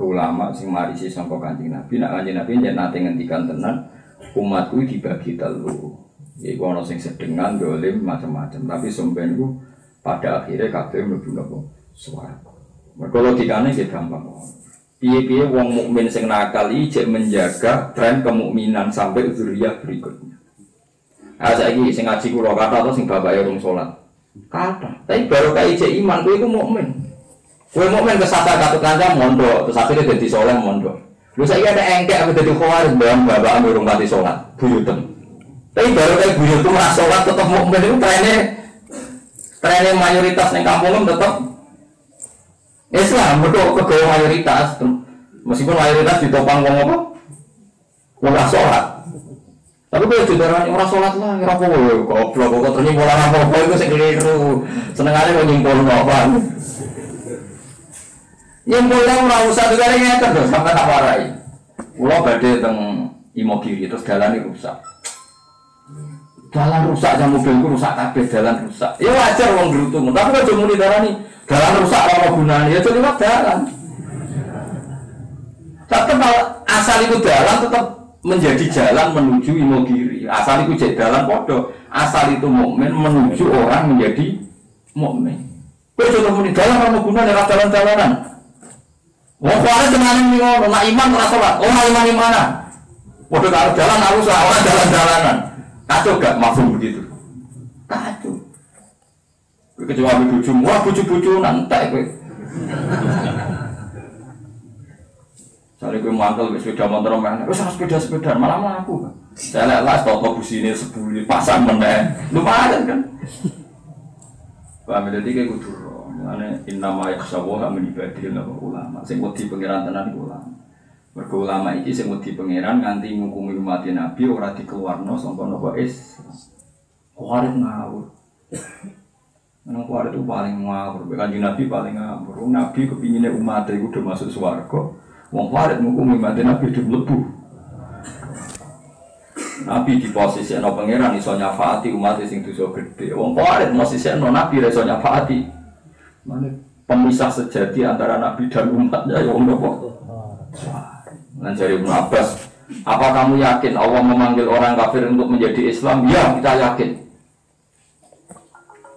ulama sing marisi sampai Kanjeng Nabi nak Kanjeng Nabi jangan nanti ngendikan tenan umatku dibagi telu jadi orang sing sedengan dolim macam-macam tapi sumpenku pada akhirnya kabeh mlebu napa swarga mergo logikane iki gampang piye-piye wong mukmin sing nakal iki menjaga tren kemukminan sampai zuriyah berikutnya saiki sing ngaji kula kata atau sing bapake urung salat kata, tapi baru kayak ijek iman, gue itu mukmin. Gue mukmin kesasar katut kancam mondok, terus akhirnya jadi soleh mondok. Lu saya ada engkek apa jadi Khawarij dalam bapak ambil rumah di sholat, buyutem. Tapi baru kayak buyutem merasa sholat tetap mukmin itu trennya mayoritas yang kampung tetap Islam, betul ke mayoritas. Meskipun mayoritas ditopang ngomong apa, nggak sholat. Tapi kalau judaranya orang sholat lah, nggak apa-apa. Goblok, kok ternyata orang apa-apa itu sekeliru. Senengannya mau nyimpul apa? Nyimpulnya orang usah juga ngeter tuh, sampai tak warai. Pulau badai teng Imogiri terus jalan ini rusak. Jalan rusak, jam mobilku rusak kabeh, jalan rusak. Ya wajar wong gerutu, tapi kalau cuma di darah nih, jalan rusak apa gunanya? Ya cuma jalan. Tetap asal itu jalan tetap menjadi jalan menuju Imogiri. Asal itu jadi jalan podo. Asal itu mukmin menuju orang menjadi mukmin. Kau coba muni jalan apa guna lewat jalan-jalanan. Wong kuwi tenan ning ngono, nak iman ora salat. Oh, iman mana? Podo karo jalan harus orang jalan-jalanan. Kacau gak mafhum begitu? Kacau. Kowe kecuali bojomu, wah bojo-bojo nantek kowe. Soalnya gue mantel sepeda motor mana, gue sama sepeda malah melaku. Saya lihat lah, toko bus ini 10 pasang meneng, lumayan kan? Paham jadi kayak gue dulu, mana innama yakhshawaha min ibadil ulama, sing wedi pengiran tenan ulama. Mergo ulama iki sing wedi pangeran nganti ngukumi umat Nabi ora dikeluarno saka napa Khawarij ngawur. Nang Khawarij itu paling ngawur, Kanjeng Nabi paling ngawur. Nabi kepingine umat iku udah masuk swarga. Wong Khawarij ngukumi umat Nabi udah mlebu. Nabi di posisi ana pangeran iso nyafaati umat sing dosa gedhe. Wong Khawarij posisi ana Nabi iso nyafaati. Mane pemisah sejati antara Nabi dan umatnya ya wong apa? Lan jare Ibnu Abbas, apa kamu yakin Allah memanggil orang kafir untuk menjadi Islam? Ya, kita yakin.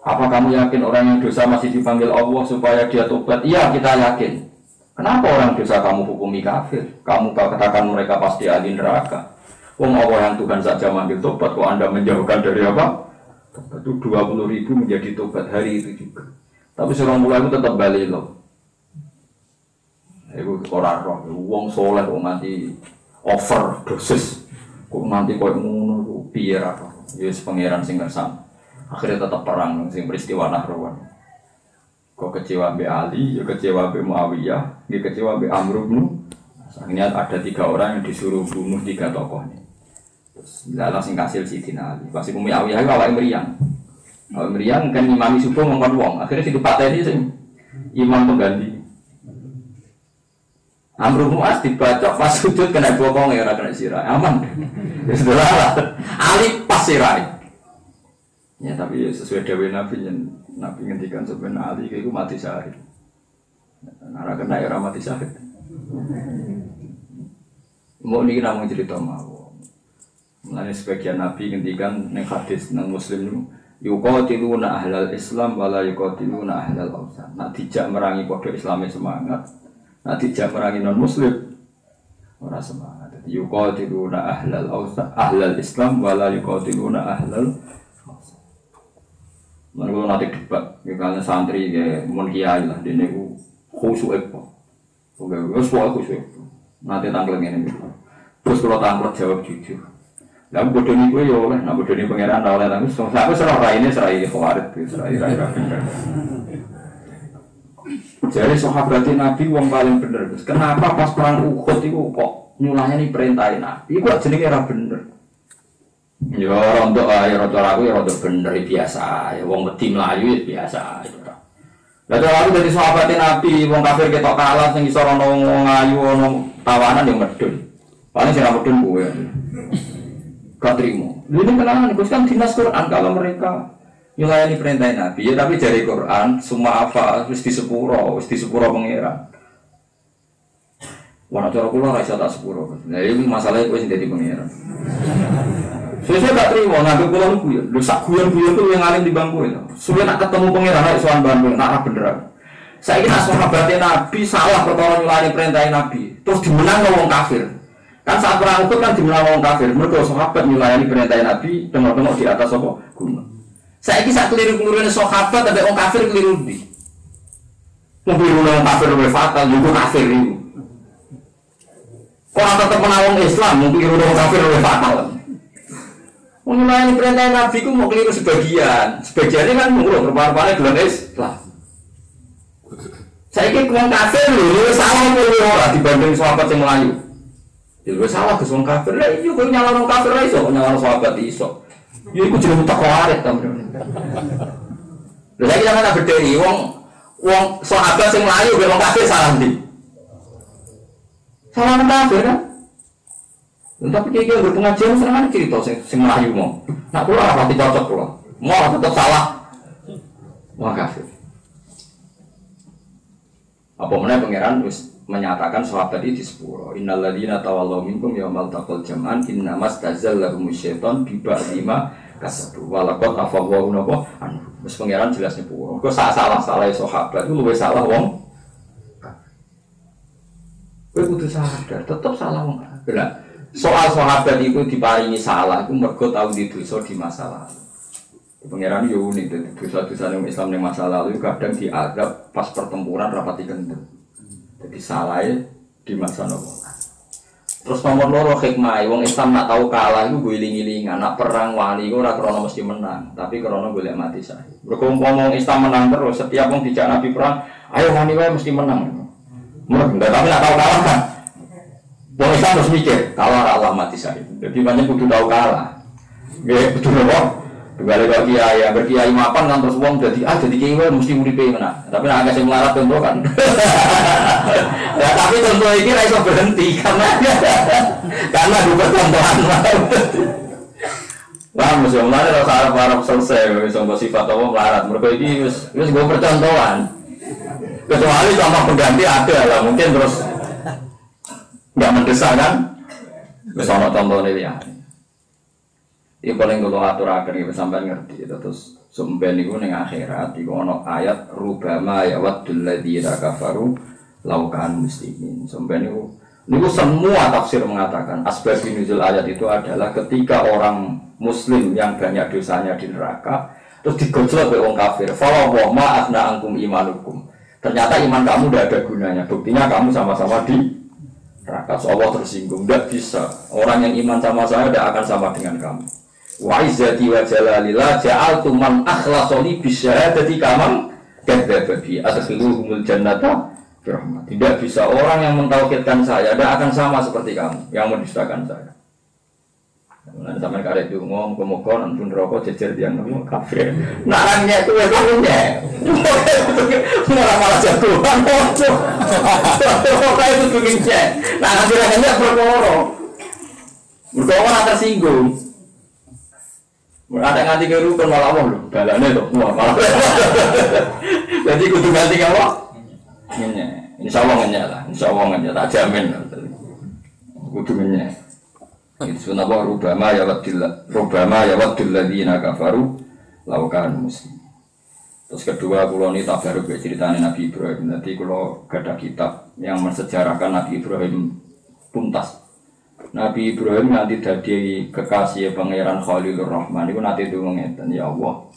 Apa kamu yakin orang yang dosa masih dipanggil Allah supaya dia tobat? Iya, kita yakin. Kenapa orang dosa kamu hukumi kafir? Kamu katakan mereka pasti ahli neraka. Wong Allah yang Tuhan saja manggil tobat, kok Anda menjauhkan dari apa? Tobat itu 20.000 menjadi tobat hari itu juga. Tapi seorang mulai itu tetap balik loh. Itu orang roh, wong soleh kok nanti over dosis, kok nanti kok ngono piye ra roh. Ya pangeran sing ngersam. Akhirnya tetap perang sing peristiwa Nahrawan. Kok kecewa be Ali, ya kecewa be Muawiyah, dia kecewa be Amr bin. Akhirnya ada 3 orang yang disuruh bunuh 3 tokoh ini. Terus langsung kasil Sidina Ali. Pasti Muawiyah itu awake meriang. Awake meriang kan imami subuh ngomong wong. Akhirnya situ pateni sing imam pengganti. Amr bin As dibaca pas sujud kena bokong ya ora kena sirah. Aman. Ya sudah Ali pas sirah. Ya tapi sesuai dewe Nabi ngendikan sebenarnya Ali itu mati syahid. Nara kena ya mati syahid. Mau ini namun cerita mau. Mulanya sebagian Nabi ngendikan neng hadis neng Muslim itu yuqatiluna ahlal Islam wala yuqatiluna ahlal awsan. Nak dijak merangi podo Islamnya semangat. Nak dijak merangi non Muslim orang semangat. Jadi yuqatiluna ahlal awsan ahlal Islam wala yuqatiluna ahlal. Mereka nanti debat, misalnya santri ya, mun kiai lah, dia itu khusyuk apa? Semua khusyuk. Nanti tangkling ini, terus kalau tangkling jawab jujur. Nah, bodoh ni gue ya oleh, nah bodoh ni pangeran oleh, tapi aku serah rai ini serai Khawarij, serai bener. Jadi sahabat Nabi wong paling bener. Kenapa pas perang Uhud itu kok nyulahnya nih perintahin Nabi? Iku jenenge ora bener. Ya rontok ae rontok aku ya rontok bener biasa. Ya wong wedi mlayu biasa. Lah aku dadi sahabat Nabi, wong kafir ketok kalah sing iso ana wong ayu ana tawanan yang medun. Paling sing medun kowe. Gak trimo. Ini kenangan Gus kan dinas Quran kalau mereka nyulayani perintah Nabi ya tapi dari Quran semua apa wis di sepuro pangeran. Wana cara kula ora iso tak sepuro. Nah iki masalahnya kowe sing dadi pangeran. Saya tak terima, nanti pulang guyon. Lu sak guyon-guyon tuh yang alim di bangku itu. Sudah nak ketemu pangeran naik soal Bandung, nak beneran. Saya kira sahabatnya Nabi salah pertolongan nyulani perintah Nabi. Terus dimenang ngomong kafir. Kan saat perang itu kan dimenang ngomong kafir. Mereka sahabat nyulani perintah Nabi, tengok-tengok di atas apa gunung. Saya kira keliru-kelirunya sahabat ada orang kafir keliru di. Mobil orang kafir lebih fatal, juga kafir itu. Kalau tetap menawang Islam, mungkin orang kafir lebih fatal. Melayani perintah Nabi ku mau keliru sebagiannya kan mengurung berpara-para gelar Islam. Saya kira orang kafir lu salah orang dibanding sahabat yang Melayu. Jadi salah ke orang kafir lah, iya kau nyala orang kafir lah iso, nyala sahabat iso. Iya aku jadi mutak Khawarij tamu. Lalu saya kira tak berdiri, wong sahabat yang Melayu orang kafir salah nih. Salah orang kafir kan? Tapi kira-kira berpengajian serangan cerita sing melayu mau. Nak pulang apa cocok pulang. Mau tetap salah. Wah kafir. Apa mana pangeran terus menyatakan sahabat ini di sepuro. Innal ladzina tawallaw minkum yaumal taqal jam'an innamas tazallahum syaiton bi ba'dima kasabu. Walaqad afawwahu napa anu. Terus pangeran jelasnya puro. Kok salah sahabat itu luwih salah wong. Kowe kudu sadar, tetap salah wong. Benar. Soal sahabat itu diparingi salah, itu mergo tahu di dosa di masa lalu. Pengiran yo unik, dosa-dosa yang Islam yang masa lalu kadang diadab pas pertempuran rapati kendel. Jadi salahnya di masa lalu. Terus nomor loro hikmah, wong Islam nak tahu kalah itu guling-gilingan, nak perang wani itu ora krono mesti menang, tapi krono golek mati syahid. Berkumpul Islam menang terus, setiap wong dijak Nabi perang, ayo wani wae mesti menang. Tapi nak tahu kalah kan. Wong Islam harus mikir, kalau Allah mati syahid. Jadi banyak kudu tahu kalah. Nggih, kudu apa? Dibalik kok kiai, ya berkiai mapan kan terus wong jadi kiai mesti uripe mana. Tapi nek agak sing melarat contoh kan. Ya tapi contoh iki ra iso berhenti karena juga contohan. Wah, mesti melarat ora arep selesai wis sangko sifat apa melarat. Mergo iki wis go percontohan. Kecuali contoh pengganti ada lah, mungkin terus nggak mendesak kan? Wis ana contone liya. Iki paling kula aturaken iki sampean ngerti terus sampeyan niku ning akhirat iku ana ayat rubama ya waddul ladzina kafaru laukan muslimin. Sampeyan niku semua tafsir mengatakan asbab nuzul ayat itu adalah ketika orang muslim yang banyak dosanya di neraka terus digojlok oleh orang kafir. Fa wa ma asna ankum imanukum. Ternyata iman kamu tidak ada gunanya. Buktinya kamu sama-sama di neraka. So, Allah tersinggung. Tidak bisa. Orang yang iman sama saya tidak akan sama dengan kamu. Wa izzati wa jalalillah ja'altu man akhlasani bisyahadati kaman kadzdzaba bi adkhiluhumul jannata bi rahmat. Tidak bisa orang yang mentauhidkan saya tidak akan sama seperti kamu yang mendustakan saya. Nanti sampai karek itu ngomong kemoga nanti rokok jejer yang ngomong kafir. Narangnya itu ya kamunya. Malah jagoan kocok. Rokok itu bikin cek. Nah nanti rasanya berkoro. Berkoro nanti tersinggung. Ada nganti kerukan malah Allah loh. Balanya tuh malah. Jadi kudu ganti apa? Ngenyek. Insya Allah ngenyek lah. Insya Allah ngenyek. Tak jamin. Kudu ngenyek. Itu napa rubama ya waddul ladzina kafaru laukan muslim. Terus kedua kula ni tabaruk ceritane Nabi Ibrahim. Nanti kula gadah kitab yang mensejarahkan Nabi Ibrahim tuntas. Nabi Ibrahim nanti dadi kekasih pangeran Khalilur Rahman niku nanti ndonga ngeten ya Allah.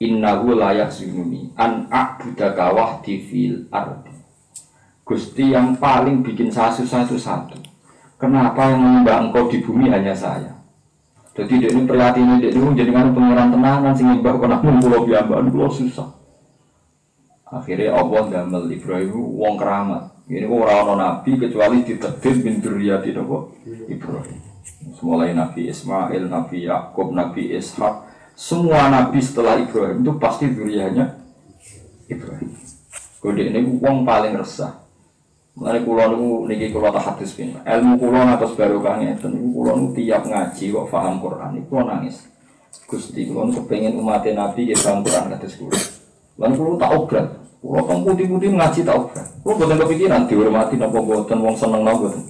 Innahu la yahzununi an a'budaka wahdi fil ardi. Gusti yang paling bikin saya susah itu satu. Kenapa yang menyembah engkau di bumi hanya saya? Jadi dia ini prihatin dia ini jadi kan pengiran tenangan sing nyembah kena pulau biambaan pulau susah. Akhirnya Allah damel Ibrahim wong keramat. Ini orang nabi kecuali ditakdir bin dzurriyyati Ibrahim. Mulai Nabi Ismail, Nabi Yakub, Nabi Ishak, semua nabi setelah Ibrahim itu pasti dzurriyyahnya Ibrahim. Kode ini wong paling resah. Mulai kula niku niki kula tahadus pin. Ilmu kula atas barokah ngeten niku kula niku tiap ngaji kok paham Quran niku nangis. Gusti kula kepengin umat Nabi nggih paham Quran kados kula. Lan kula tak obrat. Kula teng putih-putih ngaji tak obrat. Kula boten kepikiran dihormati napa boten wong seneng napa boten.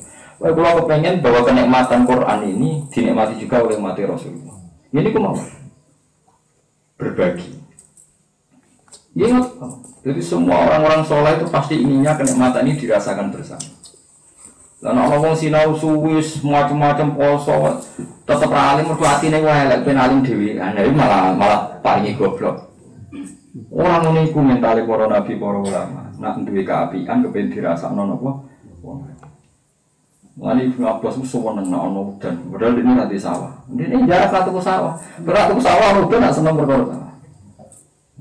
Wae kula kepengin bahwa kenikmatan Quran ini dinikmati juga oleh umat Rasulullah. Ini ku mau berbagi. Ingat, jadi semua orang-orang soleh itu pasti inginnya kenikmatan ini dirasakan bersama. Dan orang-orang sinau suwis macam-macam poso, tetap alim mergo atine wae lek ben alim dhewe, ini malah paringi goblok. Orang niku mentale para nabi para ulama, nak duwe kaapian kepen dirasakno napa? Wali Ibnu Abbas musuh nang ono udan, padahal ini nanti sawah. Ini jarak satu ke sawah. Berat ke sawah udan nak seneng perkara.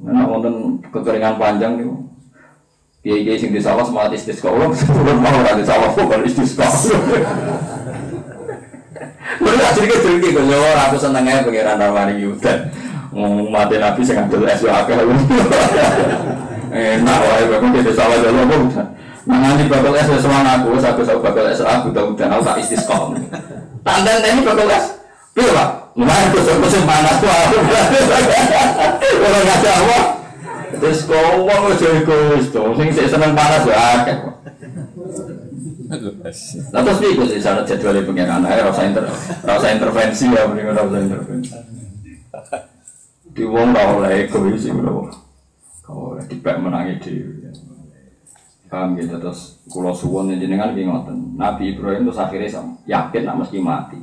Nah, wonten kekeringan panjang nih, kiai sing di sawah semangat istisqa, orang sebelum mau ada sawah bukan istisqa. Mereka cerita kalau aku senengnya pengiran Ramani Yudan, ngomong mati Nabi saya ngambil SWAK. Enak, wah, memang di sawah jalan bukan. Nanti bakal SWAK aku bakal SWAK udah tak istisqa. Tandan ini bakal pilih pak. Lumayan kusuk-kusuk panas tuh aku orang nggak ada apa terus kau mau gus dong sing seneng panas ya nah terus ikut sih sana jadwalnya pengiran rasa intervensi ya mendingan rasa intervensi di wong kau lah egois sih kau dibak menangi di paham gitu terus kulo suwon jenengan ngoten Nabi Ibrahim terus akhirnya yakin nak mesti mati.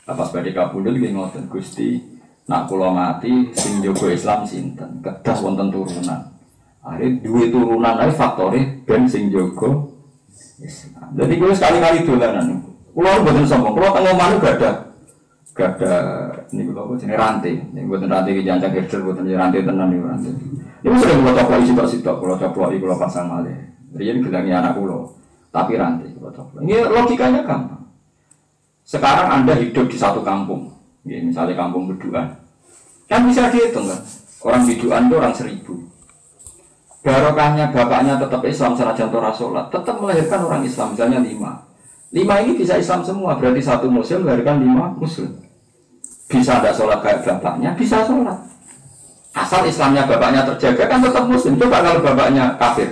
Pas badhe kabudut nggih ngoten Gusti, nak kula mati sing njogo Islam sinten? Kedah wonten turunan. Are duwe turunan ae faktore ben sing njogo Islam. Dadi kula sekali-kali dolanan. Kula mboten sombong, kula teng omah gak ada niku lho jenenge rantai. Niku mboten rantai ki jancang herder mboten rantai tenan niku rantai. Niku sering kula coplok sitok-sitok, kula coploki kula pasang malih. Riyen gelangi anak kula. tapi rantai. Ini logikanya gampang. Sekarang Anda hidup di satu kampung, ya, misalnya kampung Beduan, kan bisa dihitung kan? Orang Beduan itu orang 1000. Barokahnya bapaknya tetap Islam senajan Torah sholat, tetap melahirkan orang Islam, misalnya 5 ini bisa Islam semua, berarti satu muslim melahirkan 5 muslim. Bisa tidak sholat kayak bapaknya, bisa sholat. Asal Islamnya bapaknya terjaga kan tetap muslim. Coba kalau bapaknya kafir,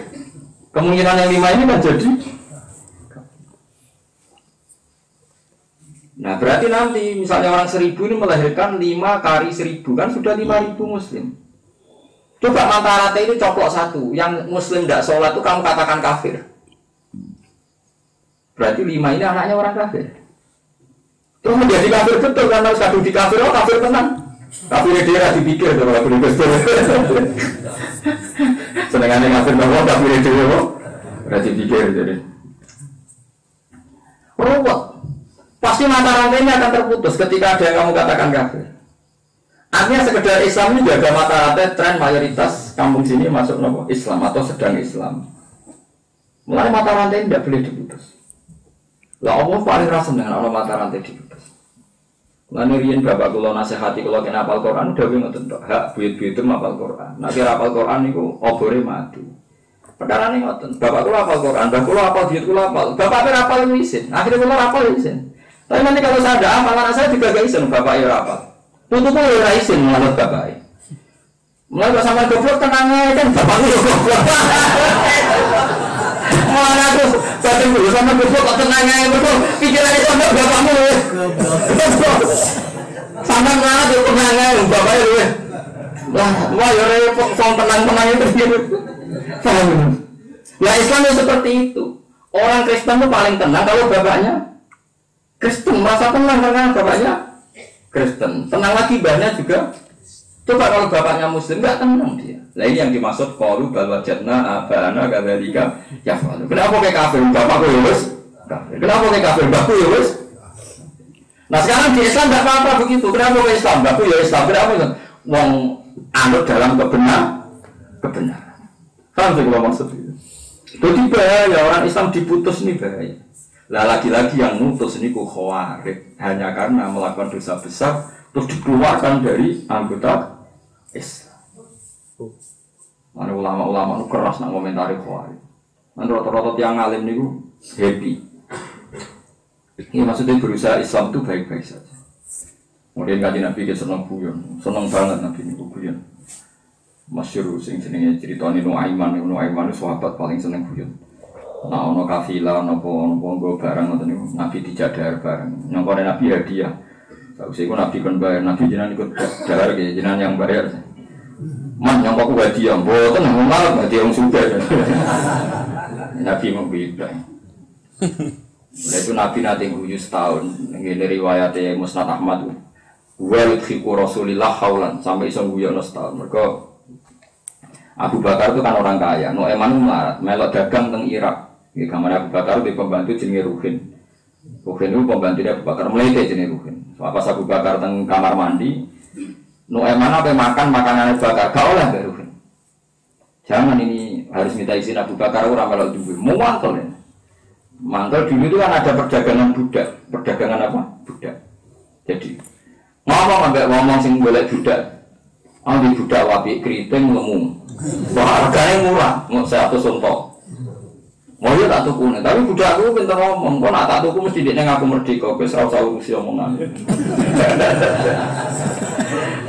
kemungkinan yang 5 ini kan jadi. Nah berarti nanti misalnya orang 1000 ini melahirkan 5 kali 1000 kan sudah 5000 muslim. Coba mata rantai ini coplok satu, yang muslim tidak sholat itu kamu katakan kafir. Berarti 5 ini anaknya orang kafir. Terus menjadi kafir betul karena harus kadung di kafir, oh kafir tenang. Kafirnya dia dipikir tuh kalau kafir betul. Senengannya kafir bahwa kafirnya dia udah dipikir jadi. Ruwet. Pasti mata rantainya akan terputus ketika ada yang kamu katakan kafir. Artinya sekedar Islam ini jaga mata rantai tren mayoritas kampung sini masuk nopo Islam atau sedang Islam. Mulai mata rantai tidak boleh diputus. Lah Allah paling rasa dengan orang mata rantai diputus. Lalu riyen bapak kula nasihati kula kena hafal Quran udah ngoten tok. Hak buyut-buyut hafal Quran. Nek ora hafal Quran niku obore mati. Perkarane ngoten. Bapak kula hafal Quran, bapak kula hafal buyut kula hafal. Bapak ora hafal isin. Akhirnya kula hafal isin. Tapi nanti kalau saya ada hafal anak saya juga gak isin bapak ya hafal. Tutupnya ora isin menurut bapak. Mulai kok sampean goblok tenang ae kan bapakku yo goblok. Mana aku batin dulu sama goblok kok tenang ae betul. Pikirane sama bapakmu. Sama mana yo tenang ae bapaknya lho. Wah yo repot soal tenang-tenang itu gitu. Paham? Ya Islam itu seperti itu. Orang Kristen itu paling tenang kalau bapaknya Kristen, merasa tenang karena bapaknya Kristen. Tenang lagi banyak juga. Coba kalau bapaknya Muslim nggak tenang dia. Nah ini yang dimaksud qalu bal wajadna abana kadzalika yaf'alu. Kenapa kayak kafir bapakku ya wis? Kafir. Kenapa kayak kafir bapakku ya wis? Nah sekarang di Islam nggak apa-apa begitu. Kenapa kayak Islam bapakku ya Islam? Kenapa? Wong anut dalam kebenaran. Paham sih kalau maksud itu? Jadi bahaya orang Islam diputus ini bahaya. Lah lagi-lagi yang mutus ini khawarij hanya karena melakukan dosa besar terus dikeluarkan dari anggota Islam. Mana ulama-ulama itu keras nak komentari khawarij. Mana rata-rata yang alim niku happy. Ini maksudnya berusaha Islam itu baik-baik saja. Kemudian kaji Nabi kita senang guyon, senang banget Nabi niku guyon. Masyhur sing jenenge ceritane Nuaiman itu sahabat paling seneng guyon. Nah, ono kafilah, ono nggo barang ngoten niku Nabi dijadar bareng. Nyongkone Nabi hadiah. Sausé iku Nabi kon bayar, Nabi jenengan ikut jadar nggih, jenengan yang bayar. Man nyongkok hadiah, mboten malah hadiah wong sugih. Nabi mau beda. Oleh itu Nabi nanti guyu setahun. Ngene riwayate Musnad Ahmad. Walid khiku Rasulillah haulan sampai iso guyono setahun. Mergo Abu Bakar itu kan orang kaya, Nuaiman itu melarat, melok dagang teng Irak. Di kamar Abu Bakar di pembantu jenenge Ruhin. Ruhin itu pembantu Abu Bakar melete jenenge Ruhin. Pas Abu Bakar teng kamar mandi, Nuaiman apa makan makanan Abu Bakar, gak oleh dari Ruhin. Jangan ini harus minta izin Abu Bakar ora melok duwe. Mau mantel ya. Mantel dulu itu kan ada perdagangan budak. Perdagangan apa? Budak. Jadi ngomong sing golek budak. Di budak wapi keriting lemu. Wah, harganya murah, mau 100 unta. Mau ya tak tuku nih, tapi budakku pintar ngomong. Kok nak tak tuku mesti dia ngaku merdeka, wis ora usah urusi omongan.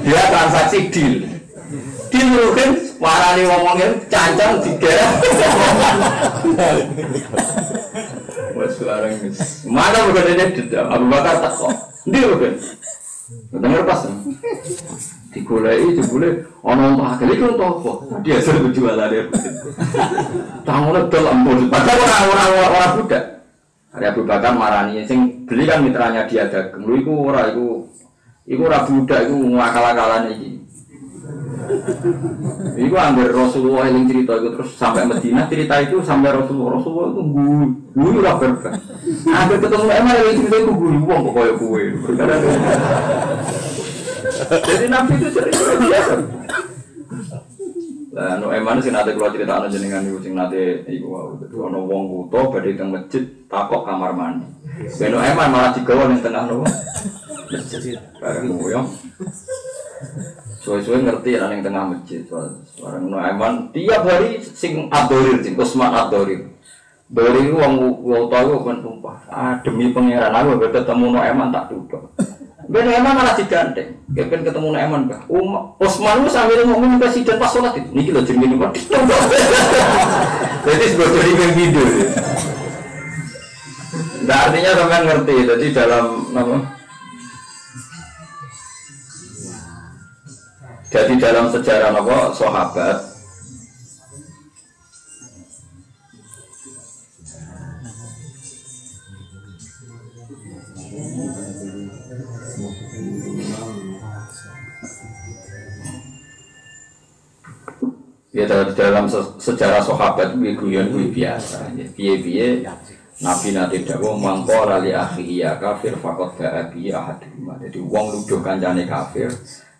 Dia transaksi deal. Deal mungkin warani ngomongin cancang digerah. Wes larang wis. Mana bukan dia dedam, Abu Bakar tak kok. Ndi bukan. Dengar pas. Digoleki jebule ana entah kali iki entah apa. Dia sering jualan dia. Tangone dol ampun. Padahal orang budak. Ada Abu Bakar marani sing beli kan mitranya dia dagang. Lho iku ora budak iku ngakal-akalan iki. Iku anggar Rasulullah yang cerita itu terus sampai Madinah cerita itu sampai Rasulullah itu guyu ora berkah. Anggar ketemu emang yang cerita itu guyu wong kok koyo kowe. Jadi Nabi itu sering biasa. Lah no eman sing nate kula critakno jenengan niku sing nate iku wae. Ana wong buta badhe teng masjid takok kamar mandi. Ben no eman malah digawa ning tengah nopo? Masjid. Bareng ngoyo. Suwe-suwe ngerti ana ning tengah masjid. Bareng no eman tiap hari sing adorir sing Usman adorir. Bari wong buta iku kan sumpah. Demi pangeran aku ketemu no eman tak tutup. Ben eman malah digandeng. Kepen ketemu no eman Mbah. Usman lu sambil ngomong presiden pas sholat itu. Niki lho jenenge niku. Jadi sebetulnya ini video. Nah, artinya sampean ngerti. Jadi dalam apa? Jadi dalam sejarah apa sahabat ya dalam sejarah sahabat guyon biasa ya piye-piye Nabi nate dawuh mangko lali akhi ya kafir faqad ba'a bi ahadum. Jadi wong nuduh kancane kafir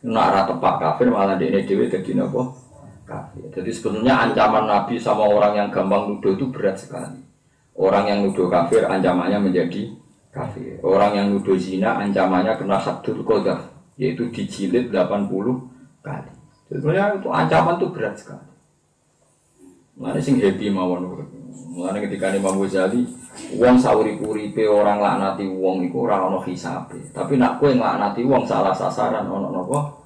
nek ora tepak kafir malah dekne dhewe dadi napa kafir. Jadi sebetulnya ancaman Nabi sama orang yang gampang nuduh itu berat sekali. Orang yang nuduh kafir ancamannya menjadi kafir. Orang yang nuduh zina ancamannya kena haddul qadzaf yaitu dijilid 80 kali. Sebenarnya itu ancaman itu berat sekali. Mulane sing happy mawon. Mulane ketika Imam Ghazali, wong sauri-uripe orang laknati wong iku ora ana hisabe. Tapi nek kowe nglaknati wong salah sasaran ana napa?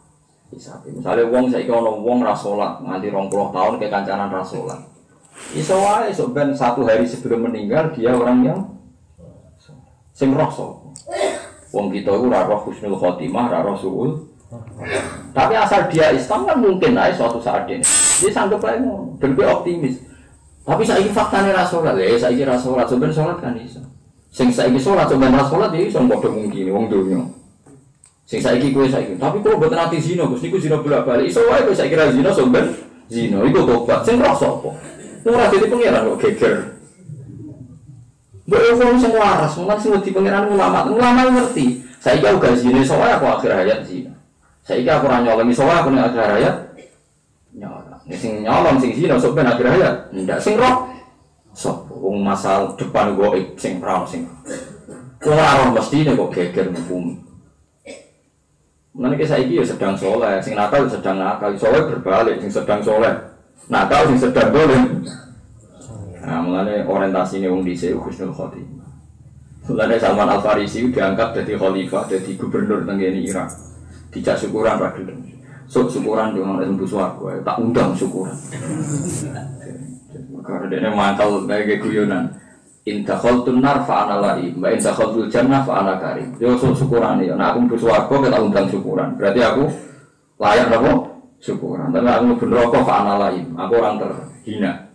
Hisabe. Misale wong saiki ana wong ra salat nganti 20 tahun ke kancanan ra salat. Iso wae sok ben 1 hari sebelum meninggal dia orang yang sing roh sapa. Wong kita iku ora roh husnul khotimah, ora roh suul. Tapi asal dia Islam kan mungkin aja suatu saat ini. Dia sanggup aja ngono, ben optimis. Tapi saiki faktane ra salat, saiki ra salat, sampeyan salat kan iso. Sing saiki salat sampeyan ra salat ya iso padha mungkin wong donya. Sing saiki kowe saiki, tapi kok mboten ati zina, Gus niku zina bolak-balik. Iso wae kowe saiki ra zina sampeyan zina, iku tobat. Sing ra sapa? Ora dadi pangeran kok geger. Mbok wong sing waras, wong sing wedi pangeran ulama ngerti. Saiki aku gak zina, iso wae aku akhir hayat zina. Saiki aku ora nyolong iso wae aku ning akhir hayat nyolong. Sing nyolong sing zina sok ben akhir hayat. Ndak sing roh. Sok wong masal depan goib sing prawo sing. Ora mesti nek kok geger bumi. Menane saiki ya sedang soleh, sing nakal sedang nakal, soleh berbalik sing sedang soleh. Nakal sing sedang dolim. Nah, mulane orientasine wong dhisik husnul khotimah. Mulane Salman Al-Farisi diangkat jadi khalifah, jadi gubernur teng Irak. Dijak syukuran ra gelem. Sok syukuran yo nang embu swarga, tak undang syukuran. Karena dene mantel kaya guyonan. In dakhaltun nar fa ana la'i, wa in dakhaltul jannah fa ana karim. Yo sok syukuran ya, nek aku mlebu swarga tak undang syukuran. Berarti aku layak napa? Syukuran. Tapi aku mlebu neraka fa ana la'i, aku orang terhina.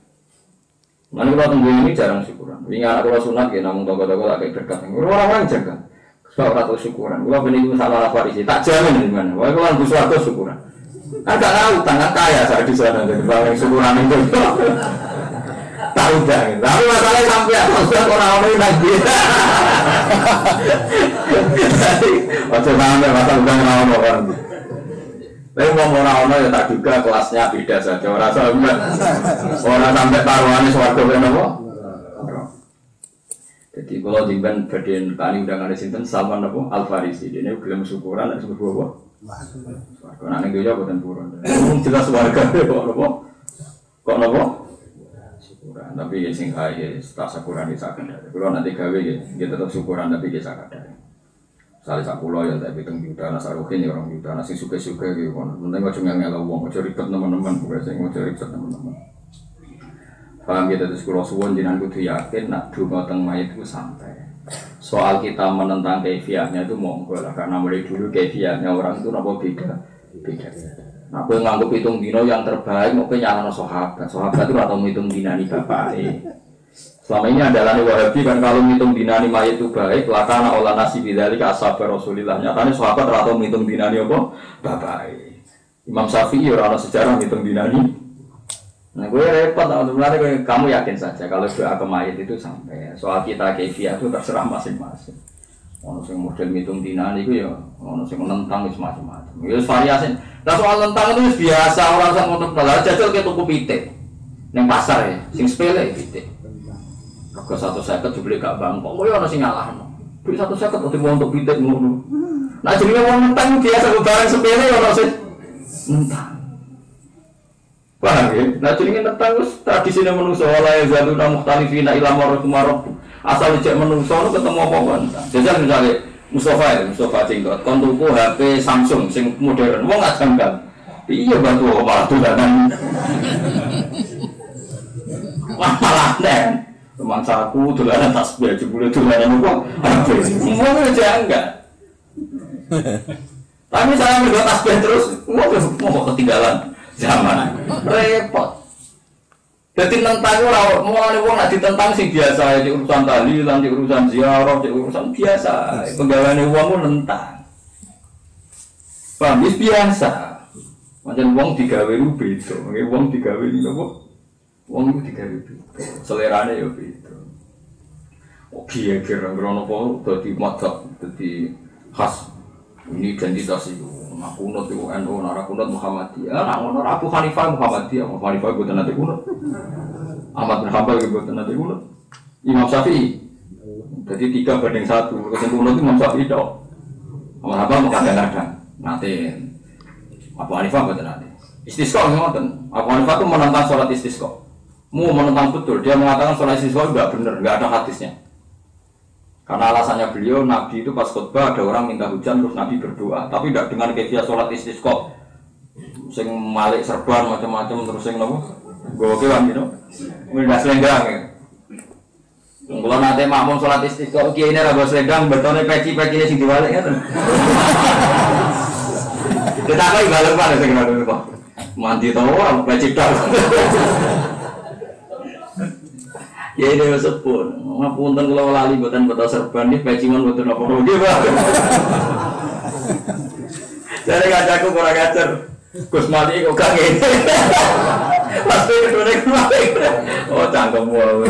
Mana kalau tunggu ini jarang syukuran. Ingat aku sunat ya, namun toko-toko tak kayak berkat. Orang-orang jaga. Sebab ratu syukuran. Kalau benih salah Farisi, tak jamin di mana. Wah, kalau busu atau syukuran. Agak tahu tangan kaya saat di sana jadi bang syukuran itu. Tahu jangan. Tapi masalahnya sampai apa orang-orang yang lagi. Waktu sampai masa udah orang-orang. Tapi mau orang-orang ya tak juga kelasnya beda saja. Orang sampai taruhannya suarga kenapa? Jadi kalau jimban badan tani udah nggak ada sinten Salman Al-Farisi. Dia ini gelem syukuran dan syukur apa? Kalau nanti dia jawab dan turun. Jelas warga kok apa? Kok apa? Syukuran. Tapi ya sing kaya tak syukuran di sakit. Kalau nanti gawe ya tetap syukuran tapi dia sakit. Salah satu pulau ya tapi teng juta nasi rohin ya orang juta nasi suka-suka gitu kan. Penting macam yang ngelau uang, macam ribet teman-teman, bukan sih macam ribet teman-teman. Paham gitu terus kalau suwon jinan kudu yakin nak dungo teng mayit itu santai. Soal kita menentang kefiahnya itu monggo lah karena mulai dulu kefiahnya orang itu apa beda. Nah, aku nganggep hitung dino yang terbaik mau penyalan sahabat itu atau hitung dinani bapak. Selama ini adalah Wahabi kan kalau ngitung dinani mayit itu baik, lakana olah nasi bidali ke ashabar Rasulillah. Nyatanya sahabat atau ngitung dinani apa? Bapak. Imam Syafi'i orang sejarah ngitung dinani. Nah gue repot, sebenarnya kamu yakin saja kalau doa ke mayit itu sampai. Soal kita kefiah itu terserah masing-masing. Ono sing model mitung dina niku ya ono sing nentang wis macam-macam. Ya variasi. Lah soal nentang itu wis biasa orang sak ngono lah jajal ke tuku pitik. Ning pasar ya, sing sepele pitik. Rego 150 jebule gak bangkok. Kok ya ono sing ngalahno. Duit 150 untuk untuk pitik ngono. Nah jenenge wong nentang biasa kok barang sepele ono sing nentang. Paham ya? Nah jenenge nentang wis tradisine manusa wala yazaluna mukhtalifina ila maratumarab. Asal dicek menungso ketemu apa-apa. Jajal misalnya Mustafa Cingkot, kon tuku HP Samsung sing modern, wong gak janggal. Iya bantu malah dolanan. Malah nen. Teman saku dolanan tasbih jebule dolanan apa? HP. Semua janggal. Tapi saya nggo tasbih terus, mau ketinggalan zaman. Repot. Jadi tentang ora mulane wong nek ditentang sing biasa di urusan tahlilan, di urusan ziarah, di urusan biasa. Penggaweane wong ku nentang. Paham biasa. Pancen wong digawe ku beda. Wong digawe iki apa? Wong ku digawe beda. Selerane ya beda. Oke, kira ngono apa dadi madzhab, dadi khas ini identitas itu. Nah, kunut itu NU, nara kunut Muhammadiyah. Nah, nara Abu Hanifah Muhammadiyah. Abu Hanifah buatan nanti kunut. Ahmad bin Hanbal buatan nanti kunut. Imam Syafi'i. Jadi 3-1. Kesan kunut itu Imam Syafi'i dong. Ahmad Hanbal mau kadang-kadang. Nanti Abu Hanifah buatan nanti. Istisqa ngoten. Abu Hanifah itu menentang sholat istisqa. Mau menentang betul. Dia mengatakan sholat istisqa enggak benar, enggak ada hadisnya. Karena alasannya beliau, Nabi itu pas khutbah ada orang minta hujan terus Nabi berdoa, tapi tidak dengan kefiah sholat istisqa, sing malik serban macam-macam terus sing nopo, gue kewan gitu, minta selendang ya. Kalau nanti makmum sholat istisqa, kiai ini ragu selendang, betulnya peci-pecinya sing diwalik ya. Kita apa ibarat mana sing ragu kok, mandi tahu orang peci tar. Ya ini sepun, ngapunten kalau lali buatan betul serban ini pecingan betul apa rugi bang. Jadi kacaku kurang ajar, Gus Mati kok kangen. Pasti kedua kemarin. Oh cangkem wae.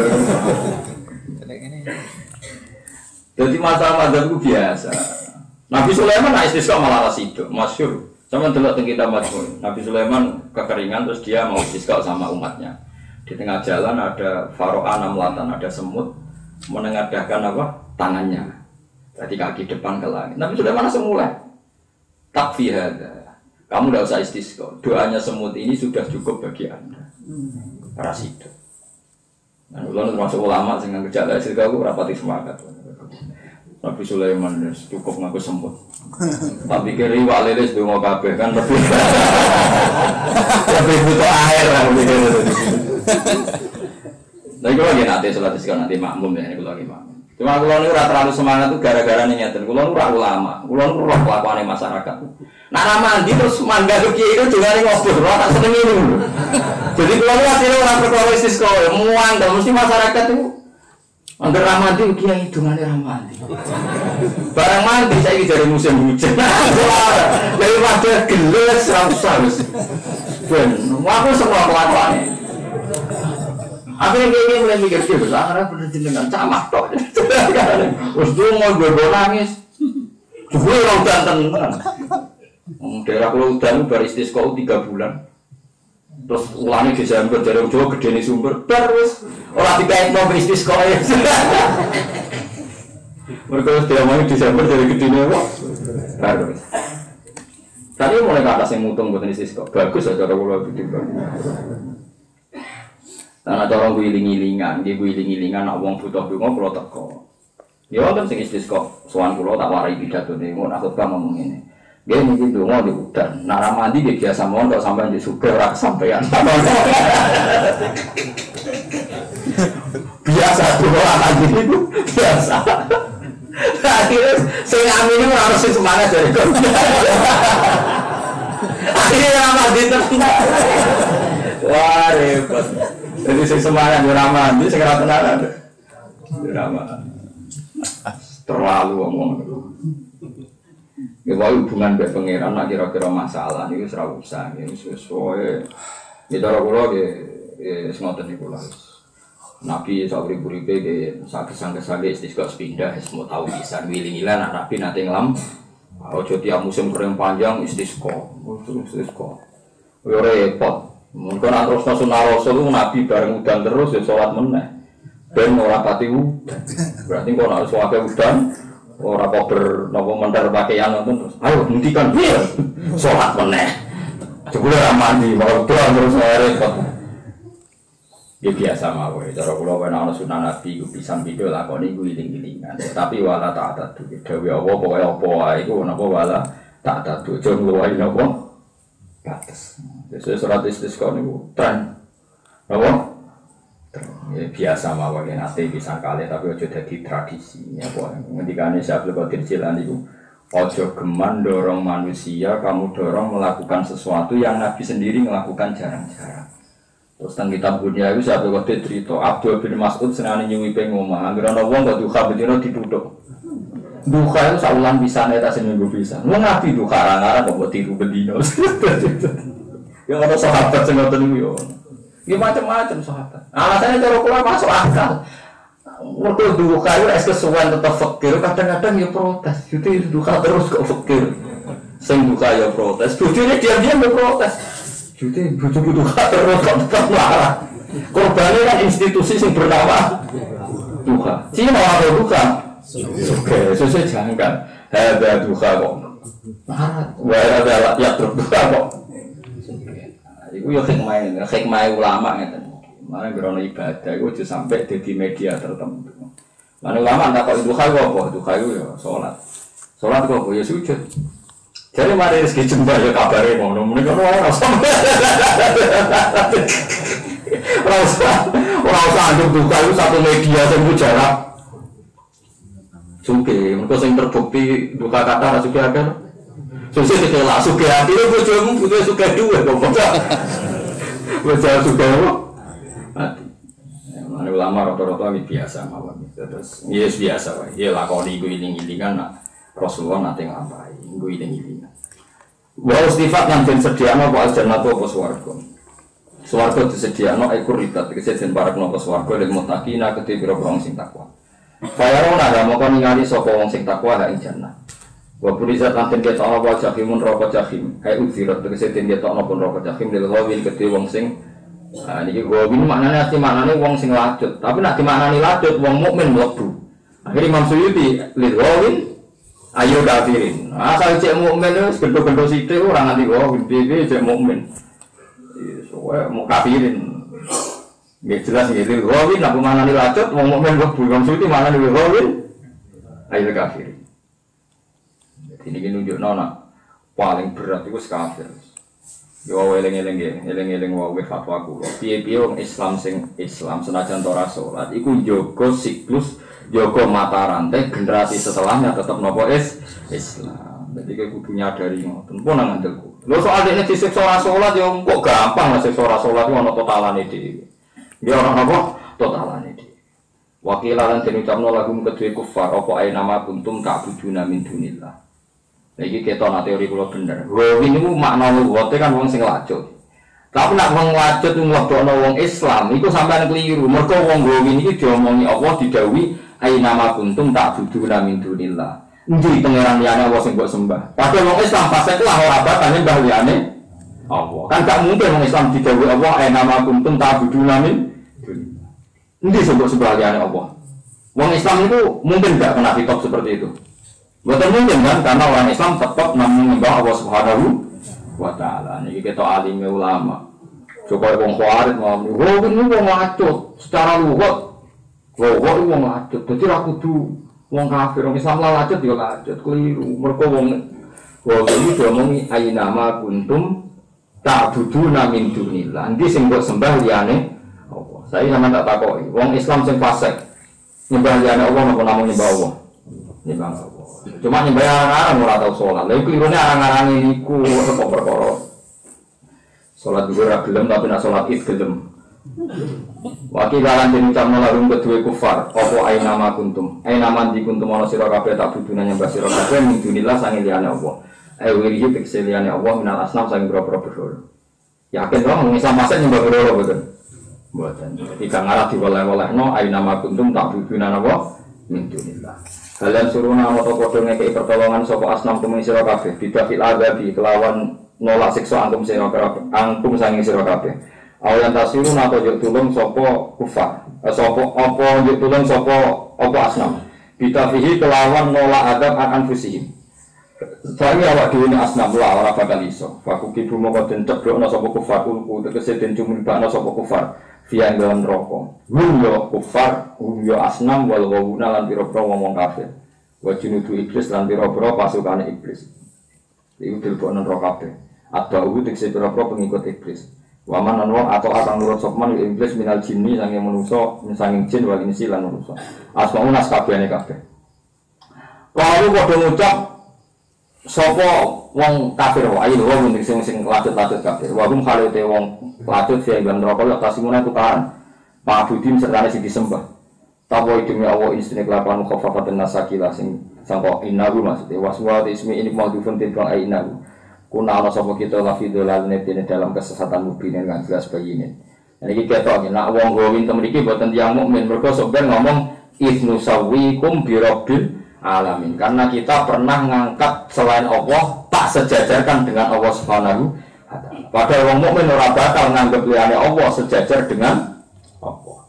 Jadi masalah madzhab itu biasa. Nabi Sulaiman naik istisqa malah rasido, masyhur. Sama delok teng kitab Majmu'. Nabi Sulaiman kekeringan terus dia mau istisqa sama umatnya. Di tengah jalan ada faro'a namlatan, ada semut menengadahkan apa? Tangannya. Berarti kaki depan ke langit. Nabi Sulaiman langsung mulai. Takfi hada. Kamu tidak usah istisqa. Doanya semut ini sudah cukup bagi Anda. Rasido. Nah, ulun termasuk ulama sing ngajak hasil aku rapati semangat. Nabi Sulaiman cukup ngaku semut. Tapi kiri wak lilis donga kabeh kan lebih butuh air lah begitu. Nah, itu lagi nanti sholat istisqa nanti makmum ya, ini lagi makmum. Cuma kalau ini terlalu semangat tuh gara-gara nyeten. Kalau ini ulama, kalau ini roh kelakuan masyarakat. Nah, mandi terus mangga ke kiai itu juga nih ngobrol, roh tak seneng ini. Jadi kalau ini hasilnya orang berkeluar istisqa, muang, dan mesti masyarakat itu angger ramadi kiai hidungannya ramadi. Barang mandi saya dari musim hujan. Dari pada gelas rausah. Ben, aku semua kelakuannya. Akhirnya kayak mulai mikir dia besar, bener jenengan camah tok. Terus dia mau gue nangis. Gue orang danten. Daerah Pulau Udan baru istisqa 3 bulan. Terus ulangnya Desember dari Jawa gede nih sumber. Terus orang dikait mau istisqa ya. Mereka sudah mau Desember dari gede nih wah. Terus. Tadi mulai ke atas yang mutung buat istisqa. Bagus aja cara Pulau itu. Karena orang guling-gilingan, dia guling-gilingan, nak uang butuh bunga pulau teko. Dia kan sing istisqa, soan pulau tak warai pidato nih, mau nak khutbah ngomong ini. Dia mungkin bunga di hutan, nak ramadi dia biasa mohon kalau sampai di suka rak sampean. Biasa tuh ramadi itu biasa. Akhirnya saya amin itu harus semangat dari kau. Akhirnya ramadi terkenal. Wah repot. Jadi saya semangat drama, jadi saya kira tenang drama terlalu ngomong. Kalau hubungan dengan pangeran, nak kira-kira masalah ini serau usah, ini sesuai. Kita orang pulau, semua tadi pulau. Nabi sauri-uripe ke sagesang-gesange istisqa pindah semua tahu bisa wiling-wilan anak Nabi nate nglam. Ojo tiap musim kering panjang istisqa. Istisqa. Yo repot. Mungkin terus sunah Rasul Nabi bareng udan terus ya salat meneh. Ben ora pati udan. Berarti kok harus wae udan ora kok napa mentar pakaian nonton terus. Ayo hentikan piye? Salat meneh. Jebule ra mandi mau doa terus repot. Ya biasa mawon, cara kula wen ana sunah Nabi iku pisan video lakoni iku iling-ilingan. Tapi wala ta'tadu. Dewe apa pokoke apa wae iku napa wala ta'tadu. Aja ngluwahi napa? Batas. Sesuai surat istisqa niku tren. Napa? Ya biasa mawon nate pisan kali tapi aja dadi tradisi. Ya apa ngendikane Syaikhul Qadir Jilani iku aja geman dorong manusia, kamu dorong melakukan sesuatu yang Nabi sendiri melakukan jarang-jarang. Terus tentang kitab dunia itu saya berkata cerita Abdul bin Mas'ud senang nyuwi pengomah anggaran wong gak duha bedino ditutup duha itu saulan bisa neta seminggu bisa lu ngapi duha arang-arang kok buat tiru bedino yang ada sahabat sengoten itu ya macam-macam sahabat alasannya cara pulang masuk akal waktu duha itu es kesuwan tetap fakir kadang-kadang ya protes jadi duha terus kok fakir sing duha ya protes bujurnya diam-diam ya protes jadi butuh-butuh terus kok tetap marah. Korbannya kan institusi yang bernama Tuhan. Cina orang Tuhan. Oke, sesuai jangan. Ada Tuhan kok. Marah. Ada ya terus Tuhan kok. Itu ya hikmah ulama ngeten. Mana berono ibadah itu sampai di media tertentu. Mana ulama ndak kok Tuhan kok apa? Tuhan itu ya sholat. Sholat kok ya sujud. Jadi mari rezeki jembar ya kabare ngono. Menika ora usah anjuk duka itu satu media sing mujarab. Suke, mergo sing terbukti duka kata ra suke akeh. Sesuk ditelak suke ati bojomu butuh suke duwe kok. Bojo suke apa? Ati. Mane ulama rata-rata biasa mawon. Terus yes biasa wae. Ya lakoni iku iling-ilingan Rasulullah nate nglampahi, nggo iling-ilingan. Wa istifat yang den sediakno apa jannatu apa swarga. Swarga disediakno iku ribat tegese den parekno apa swarga lil muttaqina kedhe pira-pira sing takwa. Bayarona ada moko ningali sapa wong sing takwa ha ing jannah. Wa purizat lan den ketokno apa jahimun roko jahim. Hai udzirat tegese den ketokno pun roko jahim lil ghawin kedhe wong sing niki ghawin maknane arti maknane wong sing lacut. Tapi nek dimaknani lacut wong mukmin mlebu. Akhire Imam Suyuti lil ghawin ayo kafirin. Asal cek mukmin wis gendho-gendho sithik ora nganti dhewe cek mukmin. Soale mau kafirin. Nggih jelas nggih ghawin apa manane lacut wong mukmin kok bukan suci manane ghawin. Ayo kafirin. Jadi niki nunjukno nak paling berat iku kafir. Yo eling-eling nggih, eling-eling wae fatwa kula. Piye-piye wong Islam sing Islam senajan ora salat iku njaga siklus Joko mata rantai generasi setelahnya tetap nopo Islam. Jadi kayak kudu nyadari ngoten pun nang ngandelku. Lho soal dene disiksa ora salat yo kok gampang lah siksa ora salat ono totalane dhewe. Ya ora napa totalane dhewe. Wakilan den ucapno lagu kedue kufar apa ae nama kuntum tak bujuna min dunillah. Iki keton teori kula bener. Ghawin niku makna luwate kan wong sing lacut. Tapi nak wong lacut nglebokno wong Islam iku sampean keliru. Mergo wong ghawin iki diomongi Allah didhawuhi ai nama kuntum tak buduna min dunillah. Endi pangeran liyane Allah sing mbok sembah. Padahal wong Islam fasik lah ora bakal nyembah liyane Allah. Kan gak mungkin wong Islam didhawuhi Allah ai nama kuntum tak buduna min dunillah. Endi sing mbok sembah liyane Allah. Wong Islam itu mungkin gak kena hitop seperti itu. Betul mungkin kan karena orang Islam tetap menyembah Allah Subhanahu wa taala. Niki kita alim ulama. Coba wong khawarij mau ini wong lacut secara lugat. Wong wong lacut, dadi ra kudu wong kafir, wong Islam lacut ya lacut, keliru. Mergo wong iki diomongi ainama kuntum ta'buduna min dunillah. Endi sing mbok sembah liyane Allah. Saya sama tak takoki, wong Islam sing fasik nyembah liyane Allah napa namung nyembah Allah? Nyembah Allah. Cuma nyembah arang-arang ora tau salat. Lha iku irune arang-arang niku kok perkara. Salat juga ora gelem tapi nek salat id gelem. Wakilan den ucapno larum kedue kufar apa ae nama kuntum di kuntum ana sira kabeh tak buduna nyembah sira kabeh min dunillah sange liyane Allah wirihi tekse liyane Allah minal asnam sange boro-boro berhala yakin dong Islam masa nyembah berhala boten Mboten. Tiga ngarah diwoleh-wolehno aina ma kuntum tak bibina napa min dunillah. Kalian suruna ana padha ngekeki pertolongan sapa asnam kumeng sira kabeh bidafil azabi kelawan nolak siksa angkum sira kabeh angkum sanging sira kabeh. Awalan tasirun atau juk tulung sapa kufar. Sapa apa juk tulung sapa apa asnam. Bidafihi kelawan nolak adab akan fusihim. Saya awak dhewe asnam la ora bakal iso. Fakuki bumo koden ceblokno sapa kufar kulku tegese den cumribakno sapa kufar. Via dalam rokok, yo kufar, yo asnam, wal wawuna lan pira-pira ngomong kafir. Wa junudu iblis lan pira-pira pasukane iblis. Iku dilebokno neraka kabeh. Atba'u tegese pira-pira pengikut iblis. Wa man anwa atau akan nurut sopman iblis minal jinni sange manusa, sanging jin wal insi lan manusa. Asmaun kabehane kabeh. Lalu padha ngucap sapa wong kafir wae lho wong sing lacet-lacet kafir. Wa hum khalite wong lacet sing dalam neraka ya tasimuna tukaran. Ma'budin serta sing disembah. Tawa demi Allah insine kelakuan khafafatan nasakila sing sangko innahu maksudnya waswa ismi ini maudhufun tilka ainahu. Kuna ana sapa kita la fi dolal netine dalam kesesatan mubin kan jelas bayine. Niki ketok nek wong go wintem mriki boten tiyang mukmin mergo sampeyan ngomong idnu sawikum bi rabbil alamin karena kita pernah ngangkat selain Allah tak sejajarkan dengan Allah Subhanahu wa taala. Padahal wong mukmin ora bakal nganggep liyane Allah sejajar dengan Allah.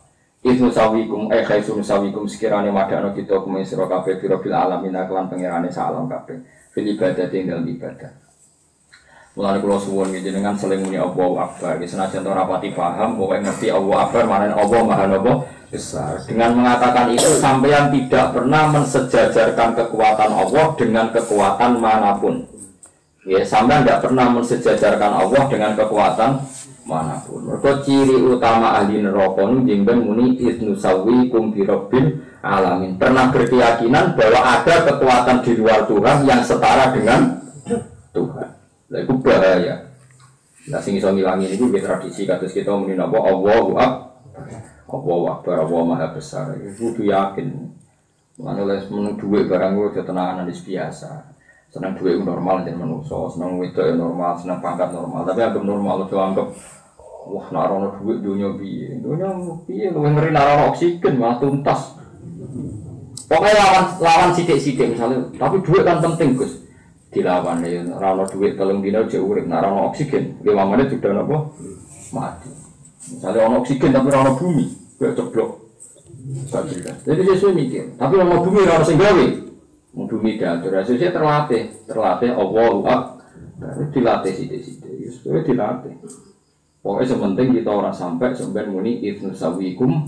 Idnu sawikum khaisun sawikum sekirane madakno kita kume sira kabeh bil alamin lan pangerane sak alam kabeh. Fil ibadah tinggal ibadah. Mulane kula suwun njenengan seling muni Allahu Akbar. Wis senajan ora pati paham, pokoke ngerti Allahu Akbar maknane Allah Maha besar. Dengan mengatakan itu sampeyan tidak pernah mensejajarkan kekuatan Allah dengan kekuatan manapun. Ya, sampeyan tidak pernah mensejajarkan Allah dengan kekuatan manapun. Mergo ciri utama ahli neraka nu jengben muni idnu sawikum bi rabbil alamin. Pernah berkeyakinan bahwa ada kekuatan di luar Tuhan yang setara dengan Tuhan. Lah iku bahaya. Lah sing iso ngilangi niku nggih tradisi kados kita muni napa Allahu Akbar, Allah Maha besar. Iku kudu yakin. Mane les menung dhuwit barang kuwi aja tenanan wis biasa. Seneng dhuwit normal jan manungsa, seneng wedok normal, seneng pangkat normal. Tapi anggap normal aja anggap wah nek ana dhuwit donya piye? Donya piye luwih ngeri nek ana oksigen malah tuntas. Pokoknya lawan sithik-sithik misalnya, tapi dhuwit kan penting, Gus. Dilawan ya ora ana dhuwit 3 dina aja urip, nek ora ana oksigen, 5 menit sudah napa? Mati. Misalnya ono oksigen tapi ono bumi, kayak ceblok. Jadi sesuai mikir. Tapi ono bumi ono sing gawe. Bumi diatur. Sesuai terlatih Allahu Akbar. Dilatih sithik-sithik. Wis dilatih. Pokoknya sementing kita orang sampai sampai muni idnu sawikum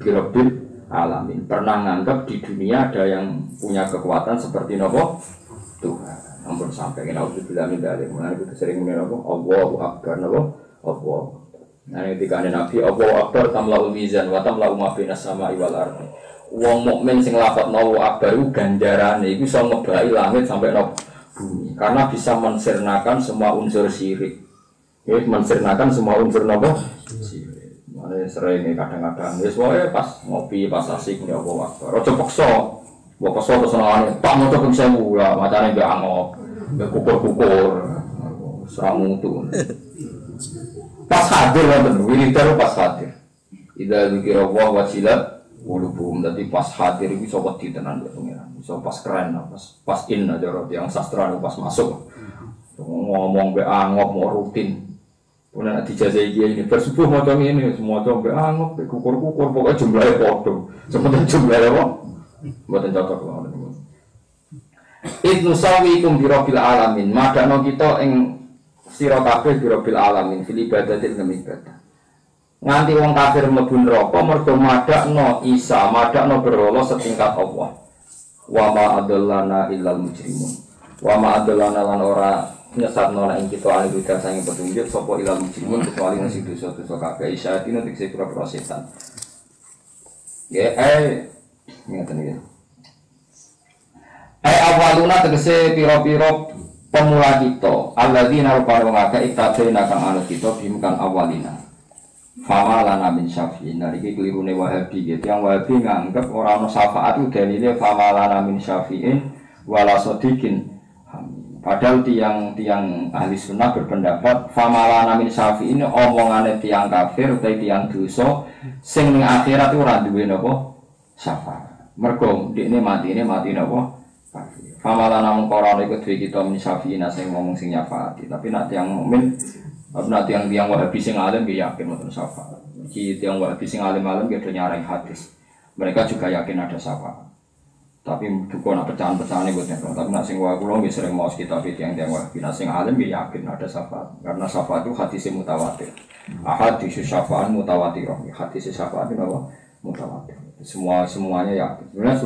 bi rabbil alamin. Pernah nganggap di dunia ada yang punya kekuatan seperti nopo Tuhan. Ampun sampai kena udah min dalil. Mulane kita sering muni nopo Allahu Akbar nopo Allah. Nah ketika ada Nabi Allahu Akbar tamla'ul mizan wa tamla'u ma bainas sama'i wal ardi. Wong mukmin sing lafadz Allahu Akbar iku ganjarane iku iso ngebai langit sampai nang bumi karena bisa mensirnakan semua unsur syirik. Ya mensirnakan semua unsur napa? Syirik. Mane sering kadang-kadang wis wae pas ngopi pas asik ya Allahu Akbar. Aja paksa. Mbok paksa terus nang Pak moco ping 1000 lah macane mbek angop. Mbek kukur-kukur. Seramu tuh. Pas hadir wonten wiridan pas hadir. Idza dzikra wa wajilat qulubuhum. Dadi pas hadir iki iso wedi tenan karo pengiran. Iso pas keren pas in aja yang sastra pas masuk. Ngomong be angop mau rutin. Punan dijajahi iki ini bersubuh maca ngene semua coba angop be kukur-kukur pokoke jumlahe padha. Sementing jumlahe apa? Mboten cocok ngoten. Idnu sawikum bi rabbil alamin. Madakno kita ing sira kabeh birobil alamin fil ibadatil ibadah. Nganti wong kafir mlebu neraka mergo madakno Isa, madakno berhala setingkat Allah. Wa ma adallana illal mujrimun. Wa ma adallana lan ora nyesatno nek kita ahli bidah sange petunjuk sapa illal mujrimun kecuali sing dosa-dosa kabeh. Isa dino dikse pira-pira setan. Ya ngeten iki. Awaluna tegese pira-pira pemula kita, alladzina rupanya iktabena kang anut kita bimkan awalina. Fama lana min syafi'in. Niki kelirune Wahabi gitu. Yang Wahabi nganggep ora ana syafaat itu dalile fama lana min syafi'in wala sadiqin. Padahal tiang ahli sunnah berpendapat famalana min syafi'in omongane tiang kafir utawa tiang dosa sing ning akhirat ora duwe napa syafaat. Mergo ndekne mati napa kafir. Famalana mengkorone kedue kita min syafi'in sing ngomong sing nyafaati. Tapi nek tiang mukmin nanti yang Wahabi sing alim dia yakin wonten syafaat. Iki tiang Wahabi sing alim-alim dia nyarai hadis. Mereka juga yakin ada syafaat. Tapi duka nak pecahan-pecahan ini buatnya. Tapi nak sing Wahabi nggih sering maos kitab tiang Wahabi. Nak sing alim dia yakin ada syafaat. Karena syafaat itu hadis mutawatir. Hadis syafaat mutawatirah. Hadis syafaat itu apa? Mutawatir. Semuanya yakin. Sebenarnya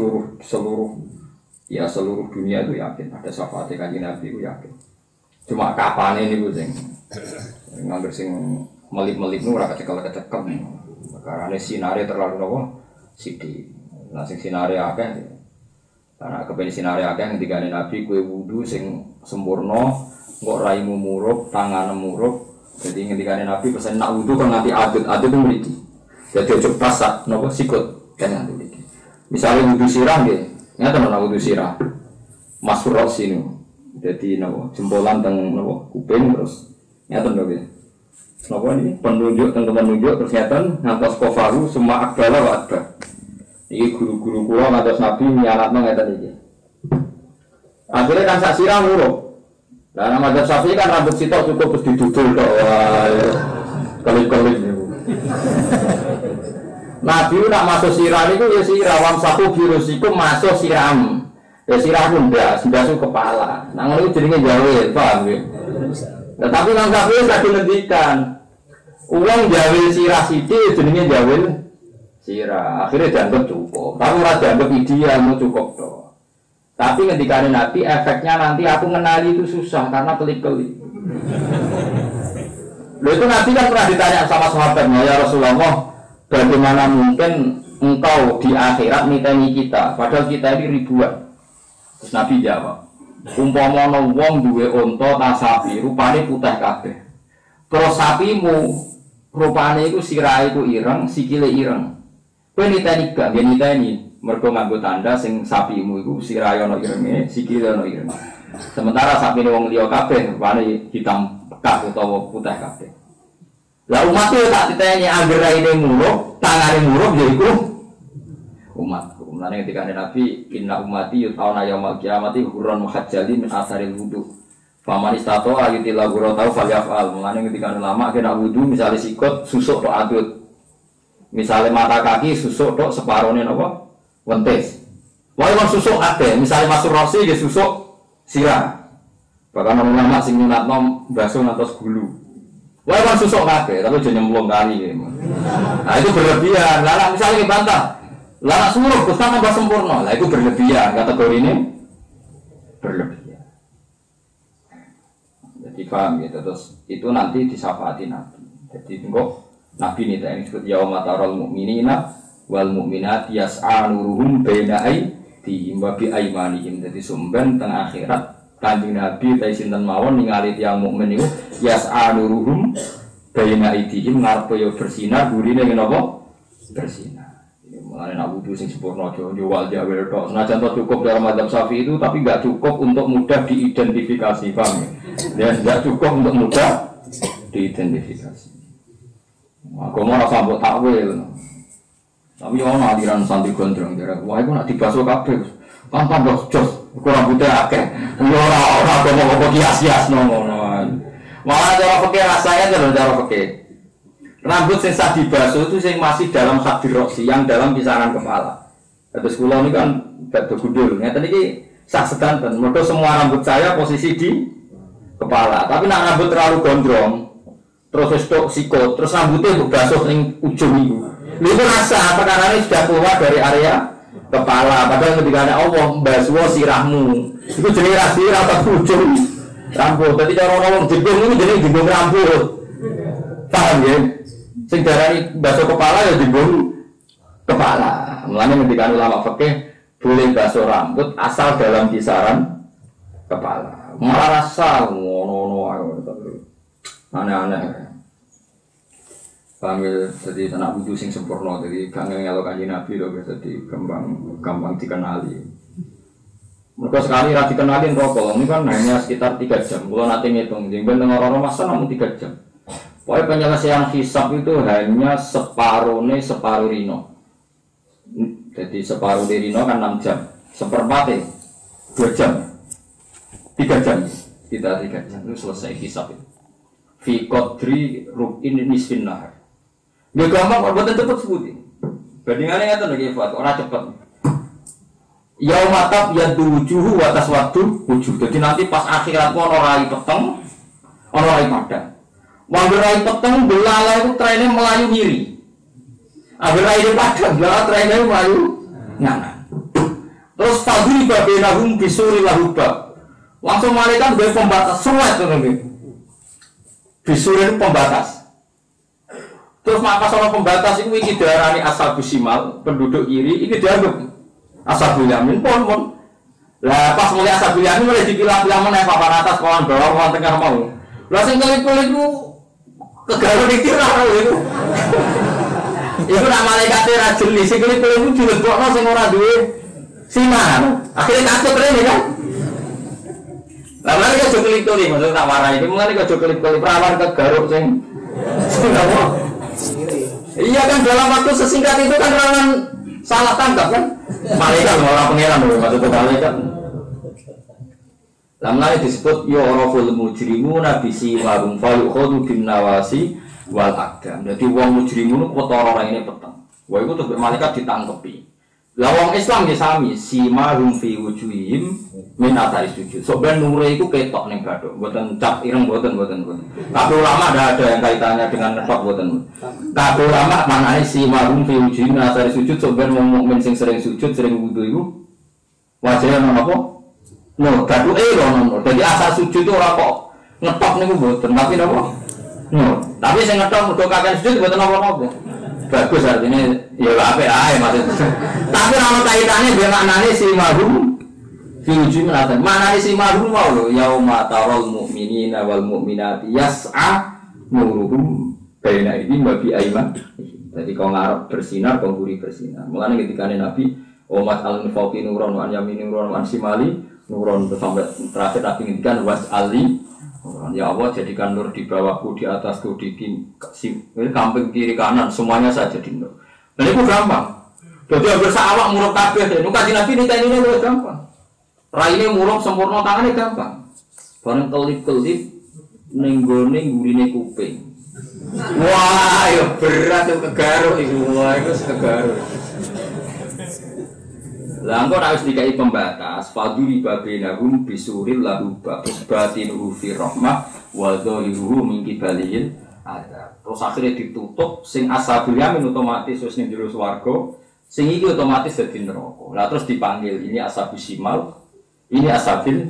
seluruh dunia itu yakin ada syafaat Kanjeng Nabi itu yakin. Cuma kapan ini bu sing nganggur sing melip-melip nu ora kecekel-kecekel. Karena sinare terlalu apa? Sithik. Lah sing sinare akeh. Karena kepen sinare akeh ketika Nabi kue wudu sing sempurna, kok raimu murup, tanganmu murup. Jadi ketika Nabi pesen nak wudu kan nanti adut itu mriki. Jadi ojo pasak napa sikut kan nanti mriki. Misalnya wudu sirah nggih, nyata nak wudu sirah. Masuk sini. Jadi napa jempolan teng napa kuping terus nyata nggih. Napa ini penunjuk teng penunjuk terus nyata ngantos kofaru semua akbala wa akbar. Iki guru-guru kula ngantos Nabi nyaratno ngeten iki. Akhirnya kan sak sirah murup. Lah nama mazhab Syafi'i kan rambut sitok cukup terus didudul tok. Wah. Kelip-kelip niku. Nabi nak masuk sirah niku ya sirah wam saku birusikum masuk siram. Ya sirah pun ndak, sindasu kepala. Nang ngono jenenge jawe, paham nggih. Tetapi nang Syafi'i sak dinendikan. Uang jawe sirah sithik jenenge jawe sirah, akhirnya dianggap cukup. Tapi ora dianggap ideal, mau cukup toh. Tapi ketika Nabi, efeknya nanti aku mengenali itu susah karena kelip-kelip. Lalu itu Nabi kan pernah ditanya sama sahabatnya, ya Rasulullah, bagaimana mungkin engkau di akhirat niteni kita, padahal kita ini ribuan. Terus Nabi jawab, umpama wong duwe unta ta sapi, rupane putih kabeh. Terus sapimu rupane iku sirahe iku ireng, sikile ireng. Kowe niteni gak niteni mergo nganggo tanda sing sapimu iku sirahe ana irenge, sikile ana ireng. Sementara sapine wong liya kabeh rupane hitam pekat utawa putih kabeh. Lah umat yo tak diteni angger raine murup, tangane murup ya iku umatku. Mulane ketika Nabi inna ummati yutauna yaumil qiyamati hurran muhajjalin min asharil wudu. Faman istato ayutil guru tau falyafal. Mulane ketika ulama kena wudu misalnya sikut susuk tok adut. Misalnya mata kaki susuk tok separone napa? Wentis. Wae wong susuk akeh, misalnya masuk rosi nggih susuk sirah. Bahkan ulama sing nyunatno basuh ngantos gulu. Wae wong susuk kabeh, tapi aja nyemplung kali. Nah itu berlebihan. Lah misalnya dibantah. Lah suruh Gus tambah sempurna. Lah itu berlebihan, kategori ini berlebihan. Jadi paham gitu, terus itu nanti disyafaati Nabi. Jadi engko Nabi ini tak disebut yaumatarul mu'minina wal mu'minat yas'a nuruhum baina aydihim wa bi aymanihim. Jadi sumben teng akhirat Kanjeng Nabi ta sinten mawon ningali tiyang mukmin niku yas'a nuruhum baina aydihim ngarep yo bersinar gurine napa? Bersinar. Mulane nak wudu sing sempurna aja wal jawel tok. Senajan to cukup dalam mazhab Syafi'i itu tapi enggak cukup untuk mudah diidentifikasi, paham ya? Enggak cukup untuk mudah diidentifikasi. Aku mau rasa mbok takwil. Tapi ono aliran santri gondrong jare, wah iku nak dibasuh kabeh. Kan tambah jos, kok rambutnya akeh. Yo ora apa-apa kias-kias ngono. Malah cara fikih rasanya cara fikih. Rambut sing sah dibasuh itu sing masih dalam hadir roksi, yang dalam kisaran kepala. Terus kula ini kan batu gundul. Ngeten iki sah sedanten. Mergo semua rambut saya posisi di kepala. Tapi nak rambut terlalu gondrong, terus stok sikut, terus rambutnya basuh ning ujung itu. Itu rasa perkarane sudah keluar dari area kepala. Padahal ketika ada Allah basuh sirahmu, itu jenenge sirah atau ujung rambut. Jadi cara orang jebong itu jenenge jebong rambut. Paham ya? Sing darani basuh kepala ya jebong kepala. Mulane ketika ulama fikih boleh basuh rambut asal dalam kisaran kepala. Malah rasa ngono-ngono aneh-aneh. Panggil jadi anak wudu sing sempurna, jadi kangen kalau Kanjeng Nabi loh, jadi gampang dikenali. Mereka Mergo sekali ra dikenalin rokok, ini kan hanya sekitar 3 jam. Kalau nanti ngitung, jengben tengah orang masa namun 3 jam. Pokoknya penyelesaian hisab itu hanya separuh rino. Jadi separuh di rino kan 6 jam. Seperempatnya 2 jam. 3 jam. Kita 3 jam itu selesai hisab itu. Fi qadri rub'in nisfin nahar. Ya gampang kok boten cepet sebuti. Bandingannya ngeten lho Pak, ora cepet. Yaumatab yadujuhu wa taswaddu wujuh. Jadi nanti pas akhirat ono rai peteng, ono rai padang. Wong rai peteng belalai itu trennya melayu kiri. Agar rai padang belalai trennya melayu nganan. Terus fadri babinahum bisuri lahubab. Langsung malaikat dari pembatas sulit tuh nanti. Bisuri itu pembatas. Terus maka soal pembatas itu iki diarani asal busimal, penduduk kiri, ini dianggap Ashabul Yamin pun. Lah pas mulai Ashabul Yamin mulai dipilah-pilah meneh papan atas, papan bawah, papan tengah mau. Lah sing kelip-kelip ku kegaruk iki ra itu. Iku nak malaikat ra jeli, sing kelip-kelip ku dilebokno sing ora duwe sinar. Akhirnya kacau rene kan. Lah mari aja kelip-kelip, maksud tak warai iki mulane aja kelip-kelip rawan kegaruk sing apa? Iya kan dalam waktu sesingkat itu kan rawan salah tangkap kan? Malaikat orang pengeran loh, maksudnya malaikat. Lamlai disebut yoroful mujrimuna bisi warung falu khodu bin nawasi wal agam. Jadi wong mujrimun kotor orang ini petang. Wah itu tuh malaikat ditangkepi. Lah wong Islam ya sami sima hum fi wujuhim min athari sujud. Soben nure iku ketok ning bathuk, mboten cap ireng mboten. Tapi ulama ada yang kaitannya dengan ngetok mboten. Tapi ulama manane sima hum fi wujuhim min athari sujud soben wong mukmin sing sering sujud, sering wudu iku wajah ana apa? No, bathuke ono. Dadi asal sujud itu ora kok ngetok niku mboten, tapi napa? No, tapi sing ngetok mergo kakek sujud mboten napa-napa. Bagus artinya ya apik ae maksudnya. Tapi ana kaitannya dengan maknane si mahum fiujun atan. Maknane si mahum mau lho yauma taral mu'minina wal mu'minati yas'a nuruhum baina aydihim wa bi ayman. Jadi kau ngarep bersinar, kau guri bersinar. Mulane ketika Nabi umat al-fawqi nuron wa an yamini nuron wa an simali nuron sampai terakhir Nabi ngendikan was ali. Ya Allah jadikan nur di bawahku, di atasku, di kamping kiri kanan semuanya saya jadi nur. Dan itu gampang. Jadi hampir sawak muruk kabeh deh. Nuka Nabi ini lebih gampang. Raine muruk sempurna tangannya gampang. Bareng kelip-kelip nenggone gurine kuping. Wah, ya berat itu kegaruk itu. Wah, itu kegaruk. Lah engko nek wis dikai pembatas, fadhili babinahum bisuril lahu batinuhu fi rahmah wa dhahiruhu min qibalil adab. Terus akhirnya ditutup sing ashabul yamin otomatis wis ning jero swarga, sing iki otomatis dadi neraka. Lah terus dipanggil ini ashabus simal, ini ashabil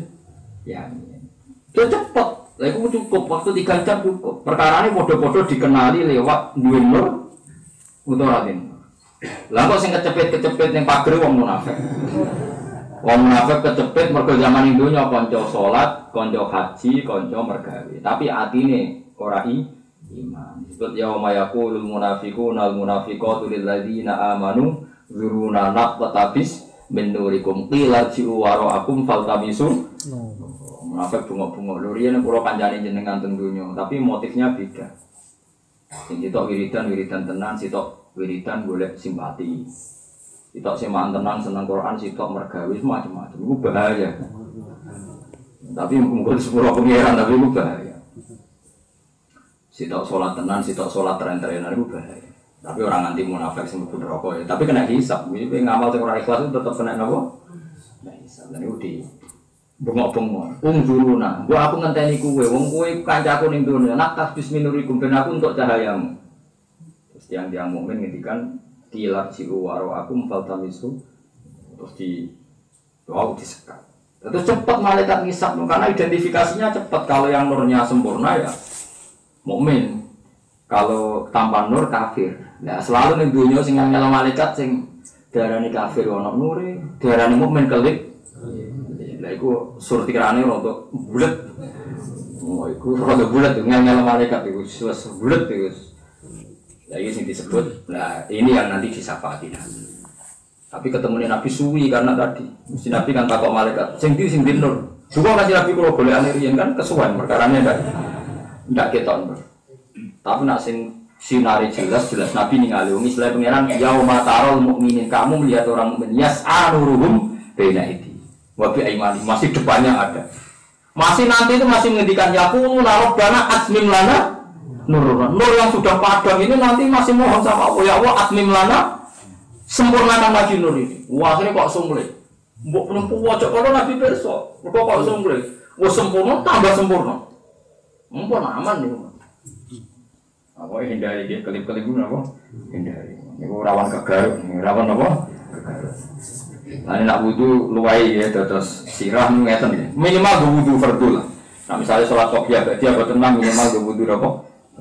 yamin. Itu cepet. Lah iku cukup waktu 3 jam cukup. Perkarane padha-padha dikenali lewat duwe nur utawa raden. Lah kok sing kecepet-kecepet ning pager wong munafik. Wong munafik kecepet mergo zaman donya kanca salat, kanca haji, kanca mergawe. Tapi atine ora iman. Disebut yauma yaqulul munafiquna wal munafiqatu lil ladzina amanu zuruna naqtabis min nurikum qila ji'u wara'akum faltamisu. Munafik bunga-bunga lho riyen kula kancane jenengan teng donya, tapi motifnya beda. Sing sitok wiridan tenan, sitok wiridan golek simpati. Sitok semaan tenang seneng Quran, sitok mergawe macam-macam. Iku bahaya. Tapi mungkin sepuro pengiran tapi itu bahaya. Sitok salat tenan, sitok salat tren-trenan itu bahaya. Tapi orang anti munafik sing mlebu neraka ya. Tapi kena hisab. Iki ngamal sing ora ikhlas itu tetep kena napa? Kena hisab. Dan itu di bengok-bengok. Unzuruna. Gua aku ngenteni kowe, wong kowe kancaku ning dunya. Nak tasbis minurikum ben aku untuk cahayamu. Yang mukmin ngendikan tilar jiru waro aku faltamisu terus disekat. Terus cepat malaikat ngisap karena identifikasinya cepat. Kalau yang nurnya sempurna ya mukmin. Kalau tanpa nur kafir. Nah, selalu ning dunya sing ngel malaikat sing diarani kafir ana nure, diarani mukmin kelip. Lah iku surtirane rada bulet. Oh iku rada bulet ngel malaikat iku wis bulet iku. Ya ini yang disebut, nah ini yang nanti disyafaati. Tapi ketemu Nabi suwi karena tadi si Nabi kan takut malaikat sing nur. Juga kasih Nabi kalau boleh anirian kan kesuwen perkaranya ndak keton. Tapi nak sinari jelas Nabi ningali wong Islam pangeran yauma tarol mukminin kamu melihat orang mukmin yas'anuruhum baina aidi wa bi aimani masih depannya ada. Masih nanti itu masih menghentikan yakunu rabbana atmim lana nur. Nur yang sudah padam ini nanti masih mohon sama Allah ya Allah atmim lana sempurnakan lagi nur ini. Wah ini kok sumbule. Mbok penempuh wajah kalau Nabi besok, kok sumbule. Wah sempurna tambah sempurna. Mumpun aman nih. Apa hindari dia kelip-kelip itu apa? Hindari. Ini rawan kegaruk, rawan apa? Kegaruk. Nah ini nak wudu luai ya, terus sirah ngeten ya. Minimal wudu fardu lah. Nah misalnya sholat qobliyah, dia buat tenang minimal wudu apa?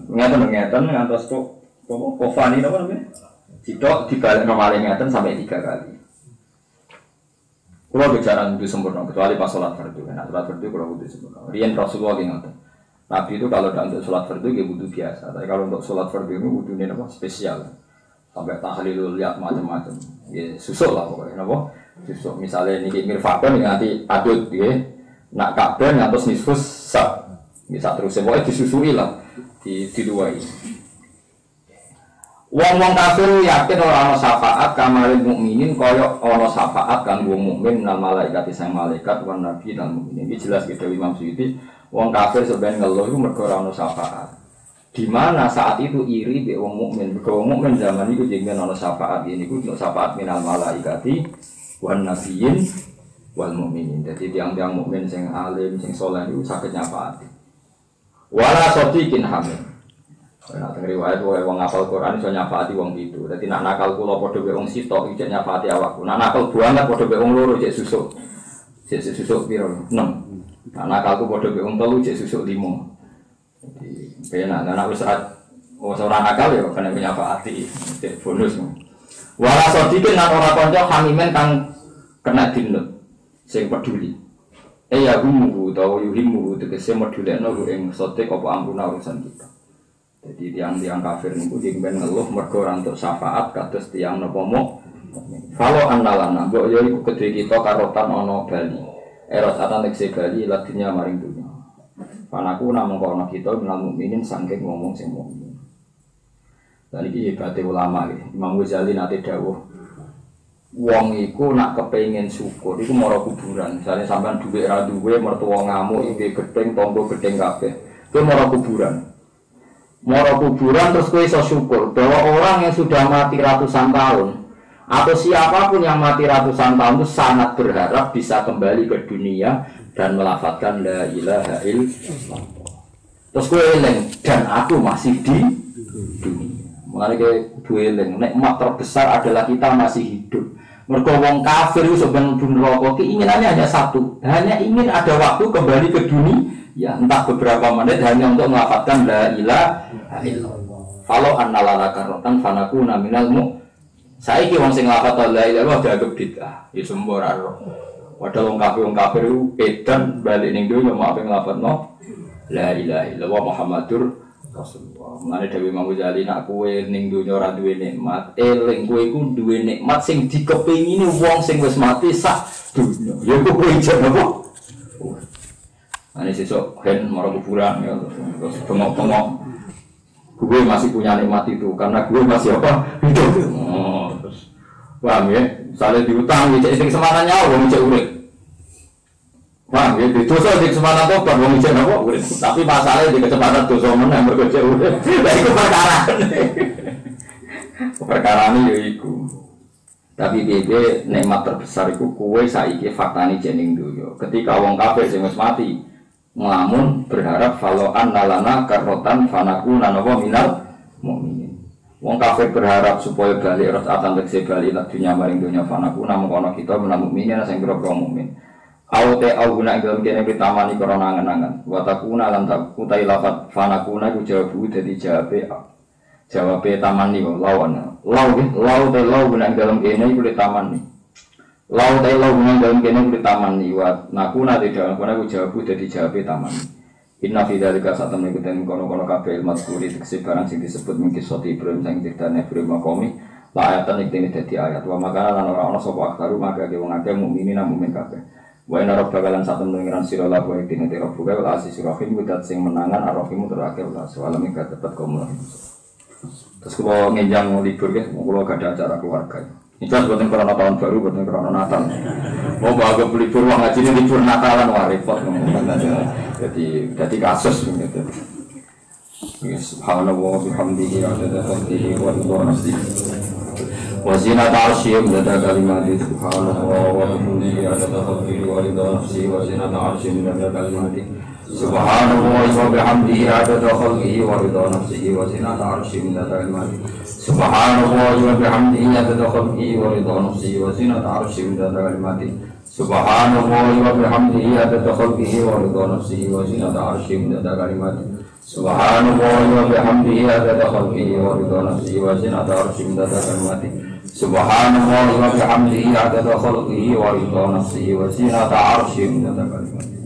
Ngeten ngantos kok kofani apa namanya? Tidak dibalik normalnya ngeten sampai 3 kali. Kalau bicara wudu sempurna, kecuali pas sholat fardu. Nah sholat fardu kalau wudu sempurna. Rian Rasulullah ngeten. Nabi itu kalau untuk sholat fardu dia wudu biasa. Tapi kalau untuk sholat fardu ini wudunya apa? Spesial. Sampai tahlilul lihat macam-macam. Ya susuk lah pokoknya. Apa? Susuk. Misalnya ini mirfakon nanti adut dia. Nak kabel ngantos nisfus sak. Bisa terus pokoknya disusui lah. Diduai. Wong-wong kafir yakin ora ana syafaat kamalil mukminin kaya ana syafaat kanggo mukmin lan malaikat sang malaikat wan nabi dan mukmin. Iki jelas gitu Imam Suyuti. Wong kafir sebenarnya ngeluh iku mergo ora ana syafaat. Di mana saat itu iri be wong mukmin. Mergo wong mukmin zaman iku jenenge ana syafaat. Ini iku syafaat minal malaikati wan nabiyyin wal mukminin. Dadi tiang-tiang mukmin sing alim sing saleh iku saged nyafaati. Wala sadiqin hamid. Nah, teng riwayat wong hafal Quran iso nyafaati wong itu. Dadi nak nakal kula padha mek wong sitok iki nyafaati awakku. Nak nakal banget padha mek wong loro cek susuk. Cek susuk piro? 6. Nak nakalku padha mek wong 3 cek susuk 5. Jadi penak anak wis ora nakal ya kena nyafaati cek bonus. Wala sadiqin lan ora kanca hamimen kang kena dinut sing peduli. Ya humuhu utawa yuhimuhu tegese medulekno ing sote apa ampuna urusan kita. Jadi tiang-tiang kafir niku diben ngeluh mergo ora entuk syafaat kados tiang napa mok. Falo annalana mbok yo iku kedhe kita karotan ana bali. Eros atan tekse bali ladinya maring dunya. Panaku namung kono kita minal mukminin saking ngomong sing mukmin. Dan iki hebate ulama iki. Imam Ghazali nate dawuh wong iku nak kepengin syukur iku mara kuburan. Misale sampean dhuwit ra duwe mertua ngamuk iki gedeng tangga gedeng kabeh. Kuwi mara kuburan. Moro kuburan terus kowe iso syukur bahwa orang yang sudah mati ratusan tahun atau siapapun yang mati ratusan tahun itu sangat berharap bisa kembali ke dunia dan melafadzkan la ilaha illallah. Terus kowe eling dan aku masih di dunia. Mulane kowe eling nikmat terbesar adalah kita masih hidup. Mergo wong kafir iku sebenarnya neraka keinginannya hanya satu, hanya ingin ada waktu kembali ke dunia. Ya entah beberapa menit hanya untuk melafadzkan la ilaha illallah. Kalau annalana karotan fanakuna minal mu. Saiki wong sing lafadz la ilaha illallah dianggap bid'ah. Ya sembora roh. Padahal wong kafir itu edan balik ning dunya mau ape nglafadzno la ilaha illallah Muhammadur Rasulullah. Mulane Dewi Imam Ghazali nak kowe ning dunya ora duwe nikmat, eling kowe iku duwe nikmat sing dikepengini wong sing wis mati sak dunya. Ya kowe ijen apa? Ini sesok hen mau kuburan ya, terus bengok-bengok. Gue masih punya nikmat itu karena gue masih apa hidup. Oh, terus paham ya? Misalnya diutang, cek kesempatan nyawa, cek urip. Paham ya? Dosa di kesempatan tobat, cek apa urip. Tapi masalahnya di kesempatan dosa mana yang bercek urip. Nah itu perkara. Perkara ini ya itu. Tapi dia nikmat terbesar itu kue saiki faktani jening duyo. Ketika wong kafir sing wis mati ngelamun berharap kalau annalana karotan fanaku nanowo minal mukminin. Wong kafir berharap supaya balik rosatan tegese balik lan dunya maring dunya fanaku namung kono kita minal mukminin sing kira-kira mukmin. Aute auna ing dalem kene pitamani krana angen-angen. Wa takuna lan takutai lafat fanakuna ku jawabu dadi jawabe tamani lawan. Lau guna ing dalem kene iku tamani. Lau guna dalam kene kudu taman liwat nakuna tidak kono ku jawab dadi jawabe taman. Inna fi dzalika satamne kuten kono-kono kabeh mazkuri tegese barang sing disebut mungkin soti Ibrahim sing ditane Ibrahim makomi ayatan iki dadi ayat wa makana lan ora ana sapa aktaru maka ge wong akeh mukminin mukmin kabeh wa inna rabbaka lan satem pengiran sira la wa dene te rabbuka wal asis rahim kudat sing menangan arrahim terakhir la soalnya mika dapat kaum terus kalau ngenjang libur ya kalau gak ada acara keluarga ini jelas buatan karena tahun baru buatan karena Natal mau bawa libur uang ngaji ini libur Natalan wah repot jadi kasus gitu. Subhanallah bihamdihi adada khalqihi wa ridha nafsihi wa zinata arsyih adada kalimati subhanallah wa bihamdihi adada khalqihi wa ridha nafsihi wa zinata arsyih adada kalimati subhanallah wa bihamdihi adada khalqihi wa ridha nafsihi wa zinata arsyih adada kalimati subhanallah wa bihamdihi adada khalqihi wa ridha nafsihi wa zinata arsyih adada kalimati subhanallah wa bihamdihi adada khalqihi wa ridha nafsihi wa zinata arsyih adada kalimati subhanallah wa bihamdihi adada khalqihi wa ridha nafsihi wa zinata arsyih adada kalimati subhanallah wa bihamdihi adada khalqihi wa ridha nafsihi wa zinata arsyih adada kalimati